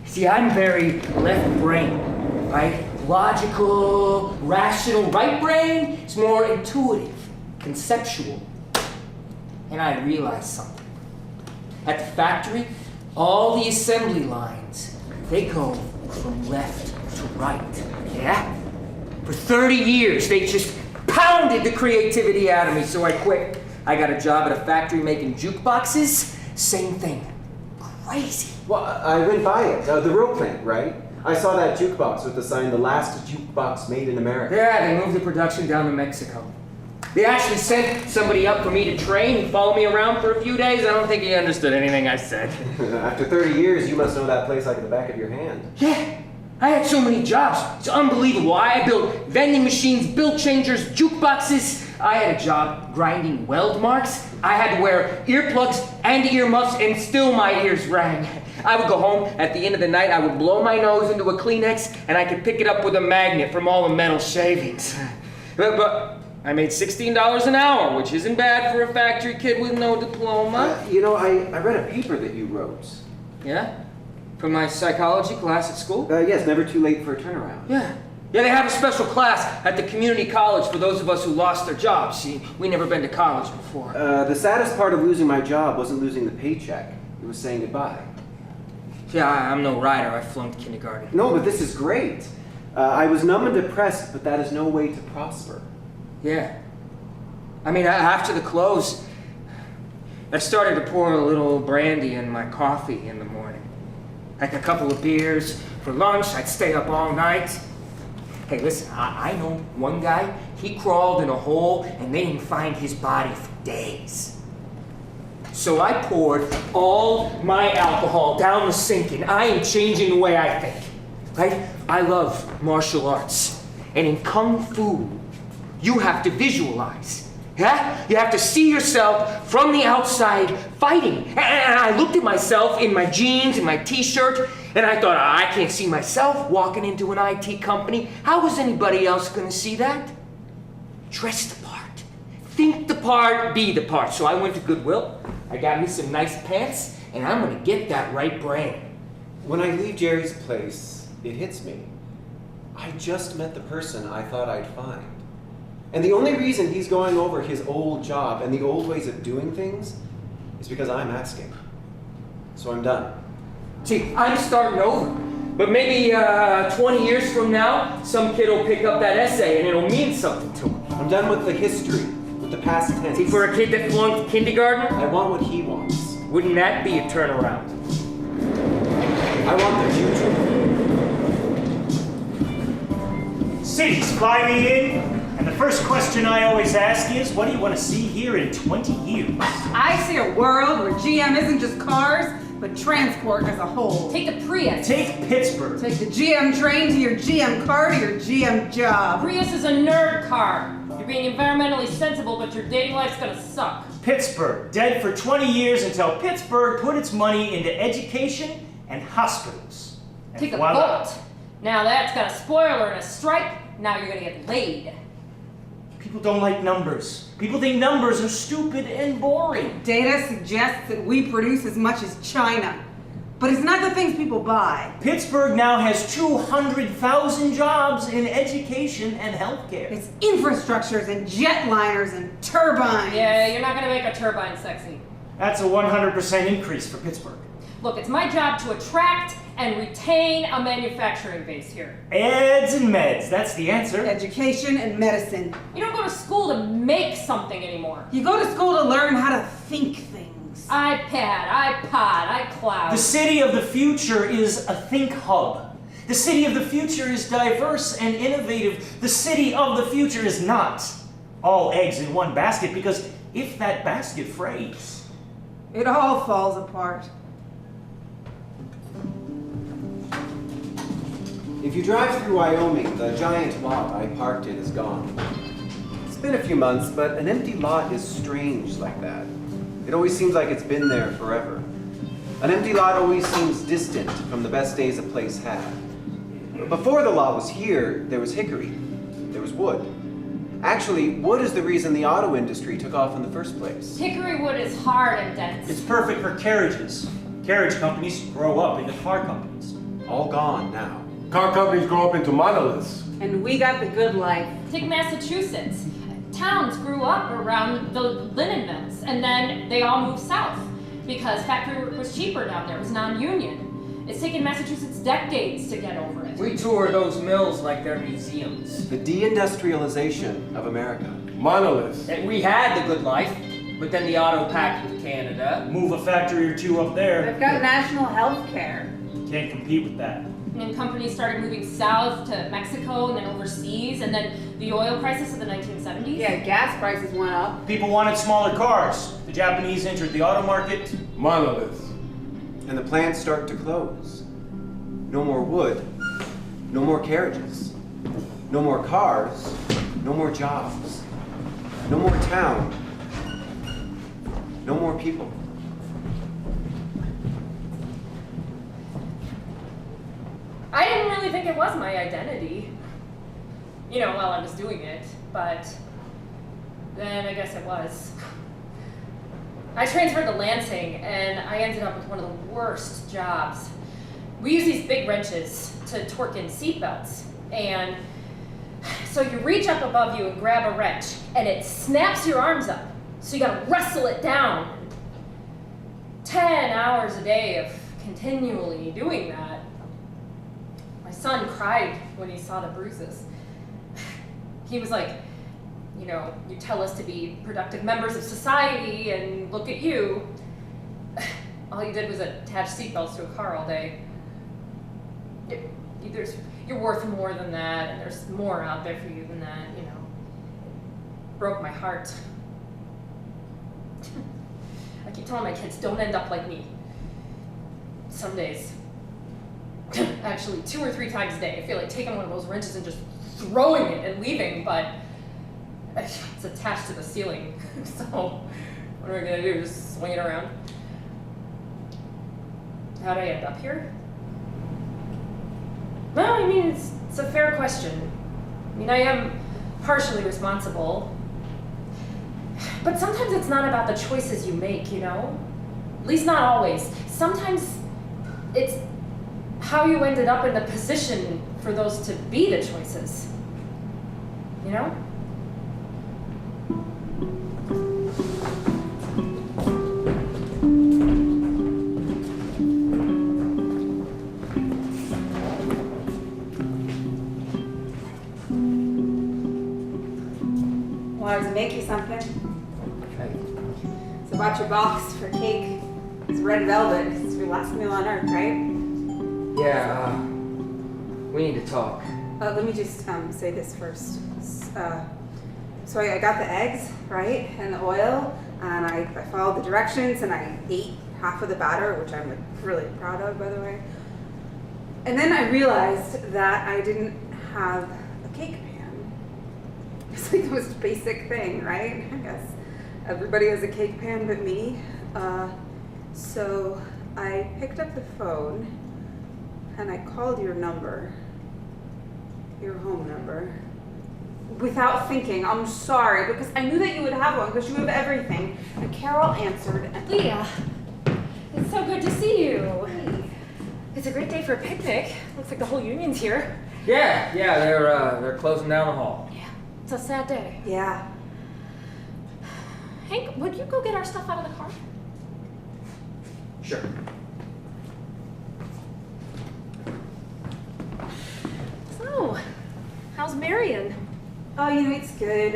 See, I'm very left brain, right? Logical, rational. Right brain is more intuitive, conceptual. And I realized something. At the factory, all the assembly lines, they go from left to right, yeah? For 30 years, they just pounded the creativity out of me, so I quit. I got a job at a factory making jukeboxes, same thing. Crazy.
Well, I went by it, the real plant, right? I saw that jukebox with the sign, the last jukebox made in America.
Yeah, they moved the production down to Mexico. They actually sent somebody up for me to train and follow me around for a few days. I don't think he understood anything I said.
After 30 years, you must know that place like the back of your hand.
Yeah, I had so many jobs. It's unbelievable. I built vending machines, bill changers, jukeboxes. I had a job grinding weld marks. I had to wear earplugs and earmuffs, and still my ears rang. I would go home at the end of the night, I would blow my nose into a Kleenex, and I could pick it up with a magnet from all the metal shavings. But I made $16 an hour, which isn't bad for a factory kid with no diploma.
You know, I read a paper that you wrote.
Yeah? From my psychology class at school?
Yes, never too late for a turnaround.
Yeah. Yeah, they have a special class at the community college for those of us who lost their jobs. See, we never been to college before.
The saddest part of losing my job wasn't losing the paycheck. It was saying goodbye.
Yeah, I'm no writer. I flunked kindergarten.
No, but this is great. I was numb and depressed, but that is no way to prosper.
Yeah. I mean, after the close, I started to pour a little brandy in my coffee in the morning. Like a couple of beers. For lunch, I'd stay up all night. Hey, listen, I know one guy, he crawled in a hole and they didn't find his body for days. So I poured all my alcohol down the sink and I am changing the way I think, right? I love martial arts. And in Kung Fu, you have to visualize, yeah? You have to see yourself from the outside fighting. And I looked at myself in my jeans and my t-shirt, and I thought, I can't see myself walking into an IT company. How is anybody else gonna see that? Dress the part. Think the part, be the part. So I went to Goodwill, I got me some nice pants, and I'm gonna get that right brain.
When I leave Jerry's place, it hits me. I just met the person I thought I'd find. And the only reason he's going over his old job and the old ways of doing things is because I'm asking. So I'm done.
See, I'm starting over. But maybe 20 years from now, some kid will pick up that essay and it'll mean something to him.
I'm done with the history, with the past tense.
See, for a kid that flunked kindergarten,
I want what he wants.
Wouldn't that be a turnaround?
I want the future.
Cities fly me in. And the first question I always ask is, what do you want to see here in 20 years?
I see a world where GM isn't just cars, but transport as a whole.
Take the Prius.
Take Pittsburgh.
Take the GM train to your GM car to your GM job.
Prius is a nerd car. You're being environmentally sensible, but your dating life's gonna suck.
Pittsburgh, dead for 20 years until Pittsburgh put its money into education and hospitals. And
Take a
voila.
Bolt. Now that's got a spoiler and a stripe. Now you're gonna get laid.
People don't like numbers. People think numbers are stupid and boring.
Data suggests that we produce as much as China.
But it's not the things people buy.
Pittsburgh now has 200,000 jobs in education and healthcare.
It's infrastructures and jetliners and turbines.
Yeah, you're not gonna make a turbine sexy.
That's a 100% increase for Pittsburgh.
Look, it's my job to attract and retain a manufacturing base here.
Eds and meds, that's the answer.
Education and medicine.
You don't go to school to make something anymore.
You go to school to learn how to think things.
iPad, iPod, iCloud.
The city of the future is a think hub. The city of the future is diverse and innovative. The city of the future is not all eggs in one basket, because if that basket frays,
it all falls apart.
If you drive through Wyoming, the giant lot I parked in is gone. It's been a few months, but an empty lot is strange like that. It always seems like it's been there forever. An empty lot always seems distant from the best days a place had. Before the lot was here, there was hickory. There was wood. Actually, wood is the reason the auto industry took off in the first place.
Hickory wood is hard and dense.
it's perfect for carriages. Carriage companies grow up into car companies.
All gone now.
Car companies grow up into monoliths.
And we got the good life.
Take Massachusetts. Towns grew up around the linen mills, and then they all moved south because factory work was cheaper down there. It was non-union. It's taken Massachusetts decades to get over it.
We tour those mills like they're museums.
The deindustrialization of America.
Monoliths.
And we had the good life, but then the auto pact with Canada.
Move a factory or two up there.
They've got national health care.
Can't compete with that.
And companies started moving south to Mexico and then overseas, and then the oil crisis of the 1970s.
Yeah, gas prices went up.
People wanted smaller cars. The Japanese entered the auto market.
Monoliths.
And the plants start to close. No more wood. No more carriages. No more cars. No more jobs. No more town. No more people.
I didn't really think it was my identity, you know, while I was doing it, but then I guess it was. I transferred to Lansing, and I ended up with one of the worst jobs. We use these big wrenches to torque in seatbelts, and so you reach up above you and grab a wrench, and it snaps your arms up, so you gotta wrestle it down. 10 hours a day of continually doing that. My son cried when he saw the bruises. He was like, you know, you tell us to be productive members of society, and look at you. All you did was attach seatbelts to a car all day. You're worth more than that, and there's more out there for you than that, you know. Broke my heart. I keep telling my kids, don't end up like me. Some days. Actually, 2 or 3 times a day, I feel like taking one of those wrenches and just throwing it and leaving, but it's attached to the ceiling. So what am I gonna do, just swing it around? How'd I end up here? Well, I mean, it's a fair question. I mean, I am partially responsible, but sometimes it's not about the choices you make, you know? At least not always. Sometimes it's how you ended up in the position for those to be the choices, you know?
Wanted to make you something. So I bought your box for cake. It's red velvet. It's your last meal on earth, right?
Yeah, we need to talk.
Let me just say this first. So I got the eggs, right, and the oil, and I followed the directions, and I ate half of the batter, which I'm like really proud of, by the way. And then I realized that I didn't have a cake pan. It's like the most basic thing, right? I guess everybody has a cake pan but me. So I picked up the phone and I called your number, your home number, without thinking. I'm sorry, because I knew that you would have one, because you have everything. And Carol answered, and
Leah, it's so good to see you.
Hey.
It's a great day for a picnic. Looks like the whole union's here.
Yeah, they're closing down the hall.
Yeah, it's a sad day.
Yeah.
Hank, would you go get our stuff out of the car?
Sure.
So, how's Marion?
Oh, it's good.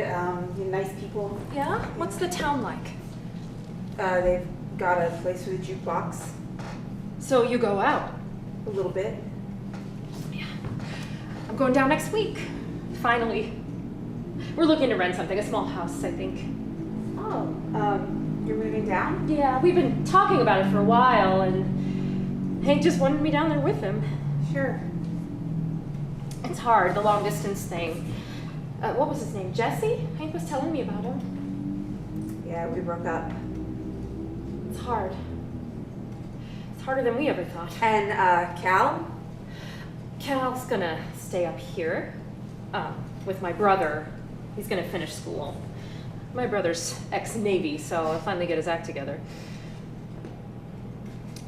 Nice people.
Yeah? What's the town like?
They've got a place with a jukebox.
So you go out?
A little bit.
Yeah. I'm going down next week. Finally. We're looking to rent something, a small house, I think.
Oh, you're moving down?
Yeah, we've been talking about it for a while, and Hank just wanted me down there with him.
Sure.
It's hard, the long distance thing. What was his name? Jesse? Hank was telling me about him.
Yeah, we broke up.
It's hard. It's harder than we ever thought.
And, Cal?
Cal's gonna stay up here with my brother. He's gonna finish school. My brother's ex-Navy, so I'll finally get his act together.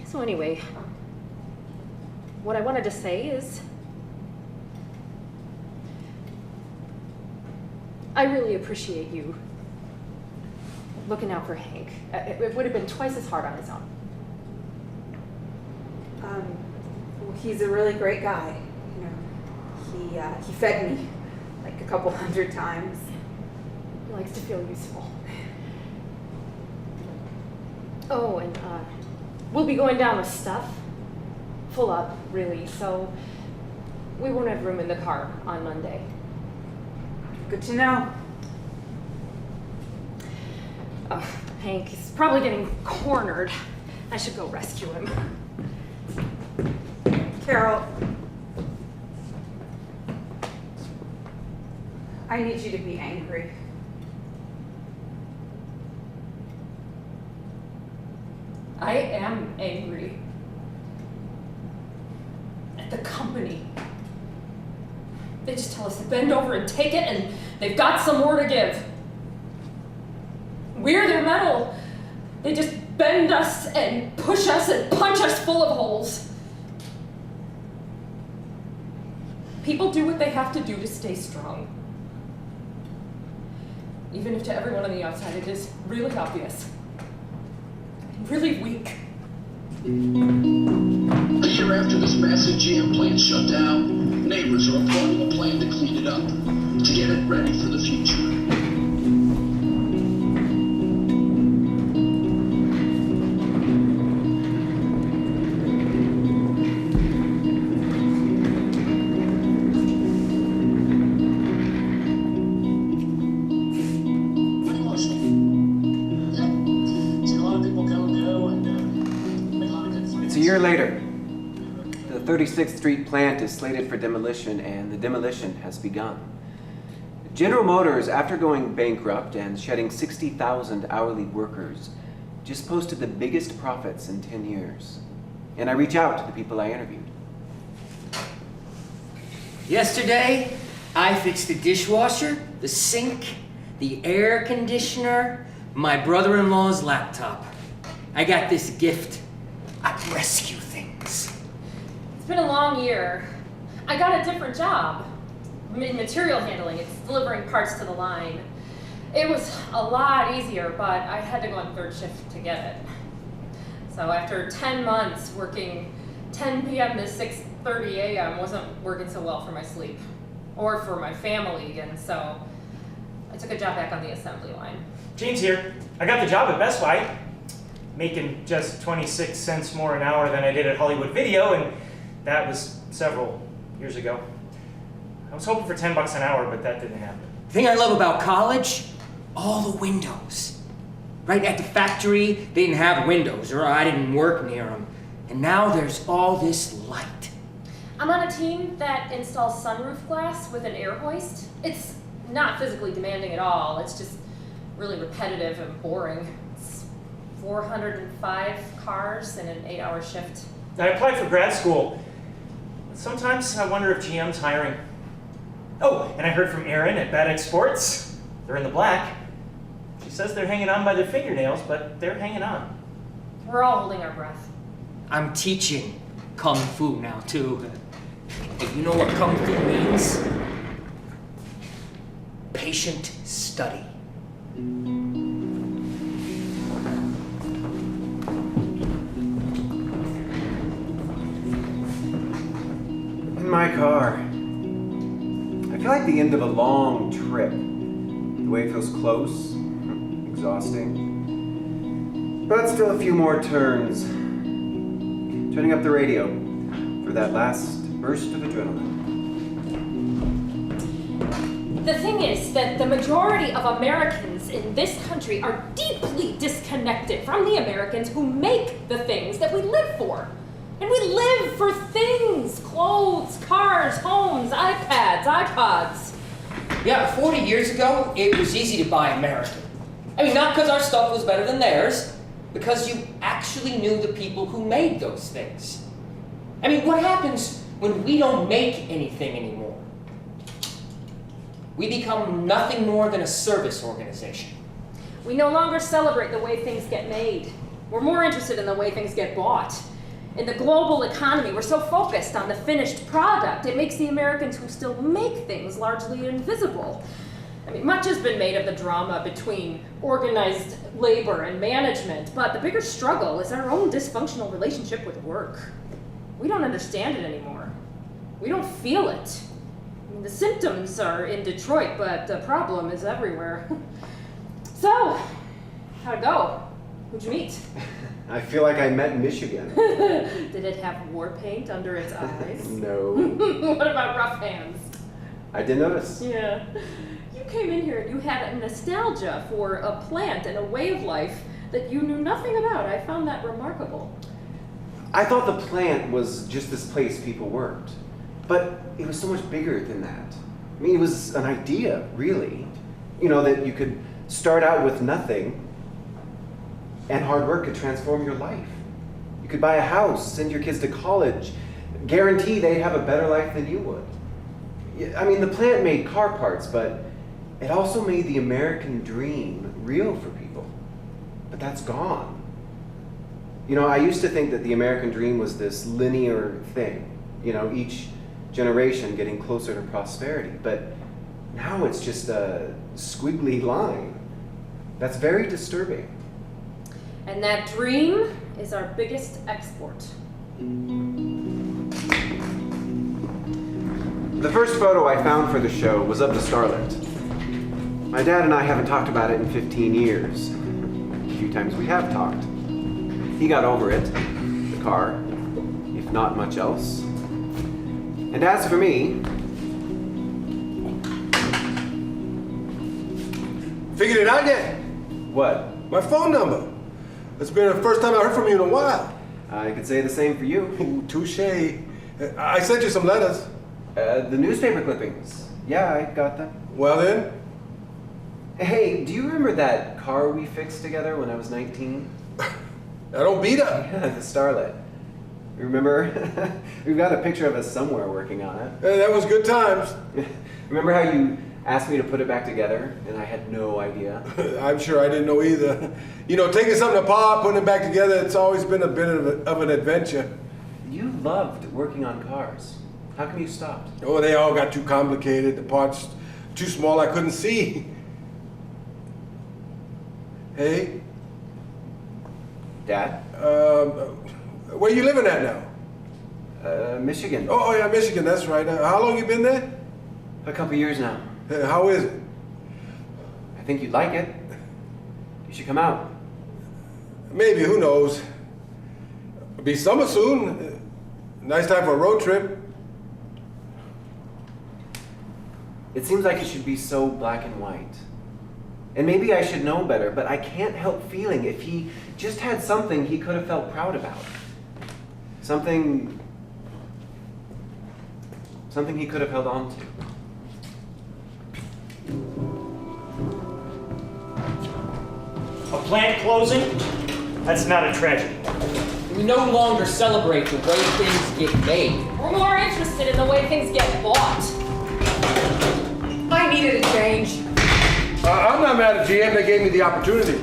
So anyway, what I wanted to say is I really appreciate you looking out for Hank. It would have been twice as hard on his own.
Well, he's a really great guy. He fed me like a couple 100 times.
He likes to feel useful. Oh, and we'll be going down with stuff. Full up, really, so we won't have room in the car on Monday.
Good to know.
Oh, Hank is probably getting cornered. I should go rescue him.
Carol, I need you to be angry.
I am angry at the company. They just tell us to bend over and take it, and they've got some more to give. We're their metal. They just bend us and push us and punch us full of holes. People do what they have to do to stay strong. Even if to everyone on the outside it is really obvious. Really weak.
A year after this massive GM plant shut down, neighbors are applauding a plan to clean it up, to get it ready for the future.
A year later, the 36th Street plant is slated for demolition, and the demolition has begun. General Motors, after going bankrupt and shedding 60,000 hourly workers, just posted the biggest profits in 10 years. And I reach out to the people I interviewed.
Yesterday, I fixed the dishwasher, the sink, the air conditioner, my brother-in-law's laptop. I got this gift. I rescue things.
It's been a long year. I got a different job. In material handling. It's delivering parts to the line. It was a lot easier, but I had to go on third shift to get it. So after 10 months working 10 p.m. to 6:30 a.m. wasn't working so well for my sleep or for my family, and so I took a job back on the assembly line.
James here. I got the job at Best Buy, making just 26 cents more an hour than I did at Hollywood Video, and that was several years ago. I was hoping for $10 an hour, but that didn't happen.
The thing I love about college, all the windows. Right at the factory, they didn't have windows, or I didn't work near them. And now there's all this light.
I'm on a team that installs sunroof glass with an air hoist. It's not physically demanding at all. It's just really repetitive and boring. It's 405 cars in an 8-hour shift.
I applied for grad school. Sometimes I wonder if GM's hiring. Oh, and I heard from Erin at Bad Egg Sports. They're in the black. She says they're hanging on by their fingernails, but they're hanging on.
We're all holding our breath.
I'm teaching. kung fu now, too. Hey, you know what kung fu means? Patient study.
In my car. I feel like the end of a long trip. The way it feels close, exhausting. But still a few more turns. Turning up the radio for that last burst of adrenaline.
The thing is that the majority of Americans in this country are deeply disconnected from the Americans who make the things that we live for. And we live for things: clothes, cars, homes, iPads, iPods.
Yeah, 40 years ago, it was easy to buy American. I mean, not because our stuff was better than theirs, because you actually knew the people who made those things. I mean, what happens when we don't make anything anymore? We become nothing more than a service organization.
We no longer celebrate the way things get made. We're more interested in the way things get bought. In the global economy, we're so focused on the finished product, it makes the Americans who still make things largely invisible. I mean, much has been made of the drama between organized labor and management, but the bigger struggle is our own dysfunctional relationship with work. We don't understand it anymore. We don't feel it. I mean, the symptoms are in Detroit, but the problem is everywhere. So, how'd it go? Who'd you meet?
I feel like I met Michigan.
Did it have war paint under its eyes?
No.
What about rough hands?
I did notice.
Yeah. You came in here and you had a nostalgia for a plant and a way of life that you knew nothing about. I found that remarkable.
I thought the plant was just this place people worked. But it was so much bigger than that. I mean, it was an idea, really. You know, that you could start out with nothing and hard work could transform your life. You could buy a house, send your kids to college, guarantee they'd have a better life than you would. I mean, the plant made car parts, but it also made the American dream real for people. But that's gone. You know, I used to think that the American dream was this linear thing, you know, each generation getting closer to prosperity. But now it's just a squiggly line. That's very disturbing.
And that dream is our biggest export.
The first photo I found for the show was of the starlet. My dad and I haven't talked about it in 15 years. A few times we have talked. He got over it, the car, if not much else. And as for me...
Figured it out yet?
What?
My phone number. It's been the first time I heard from you in a while.
I could say the same for you.
Touche. I sent you some letters.
The newspaper clippings. Yeah, I got them.
Well then?
Hey, do you remember that car we fixed together when I was 19?
I don't beat up.
Yeah, the Starlet. Remember? We've got a picture of us somewhere working on it.
That was good times.
Remember how you asked me to put it back together and I had no idea?
I'm sure I didn't know either. You know, taking something apart, putting it back together, it's always been a bit of an adventure.
You loved working on cars. How come you stopped?
Oh, they all got too complicated. The parts too small I couldn't see. Hey?
Dad?
Where you living at now?
Michigan.
Oh, yeah, Michigan, that's right. How long you been there?
A couple years now.
How is it?
I think you'd like it. You should come out.
Maybe, who knows? It'll be summer soon. Nice time for a road trip.
It seems like it should be so black and white. And maybe I should know better, but I can't help feeling if he just had something he could have felt proud about. Something he could have held on to.
A plant closing? That's not a tragedy.
We no longer celebrate the way things get made.
We're more interested in the way things get bought. I needed a change.
I'm not mad at GM. They gave me the opportunity.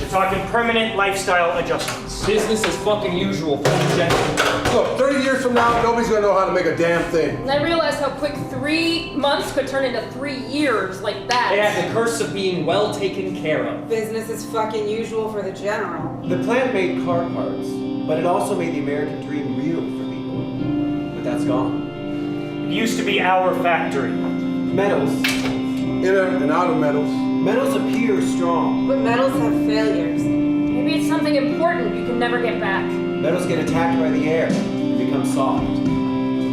We're talking permanent lifestyle adjustments.
Business as fucking usual for the gentleman.
Look, 30 years from now, nobody's gonna know how to make a damn thing.
And I realized how quick 3 months could turn into 3 years like that.
They have the curse of being well taken care of.
Business is fucking usual for the general.
The plant made car parts, but it also made the American dream real for people. But that's gone.
It used to be our factory.
Metals.
In and out of metals.
Metals appear strong.
But metals have failures.
Maybe it's something important you can never get back.
Metals get attacked by the air and become soft.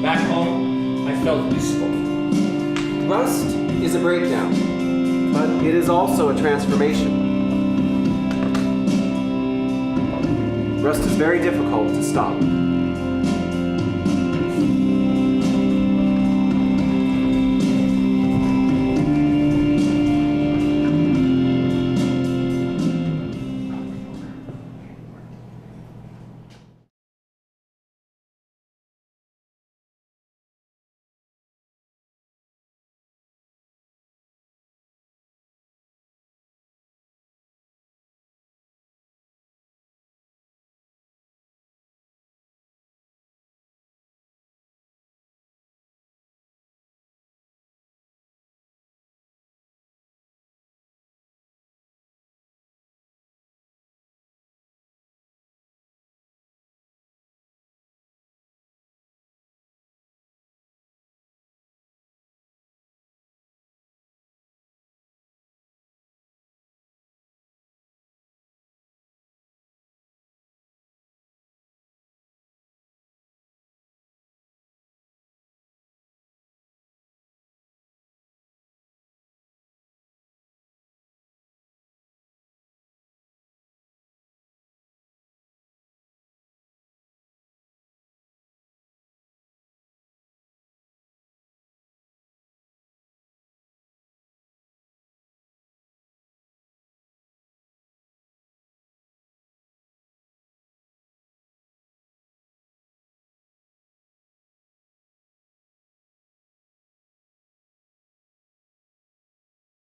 Back home, I felt useful.
Rust is a breakdown, but it is also a transformation. Rust is very difficult to stop.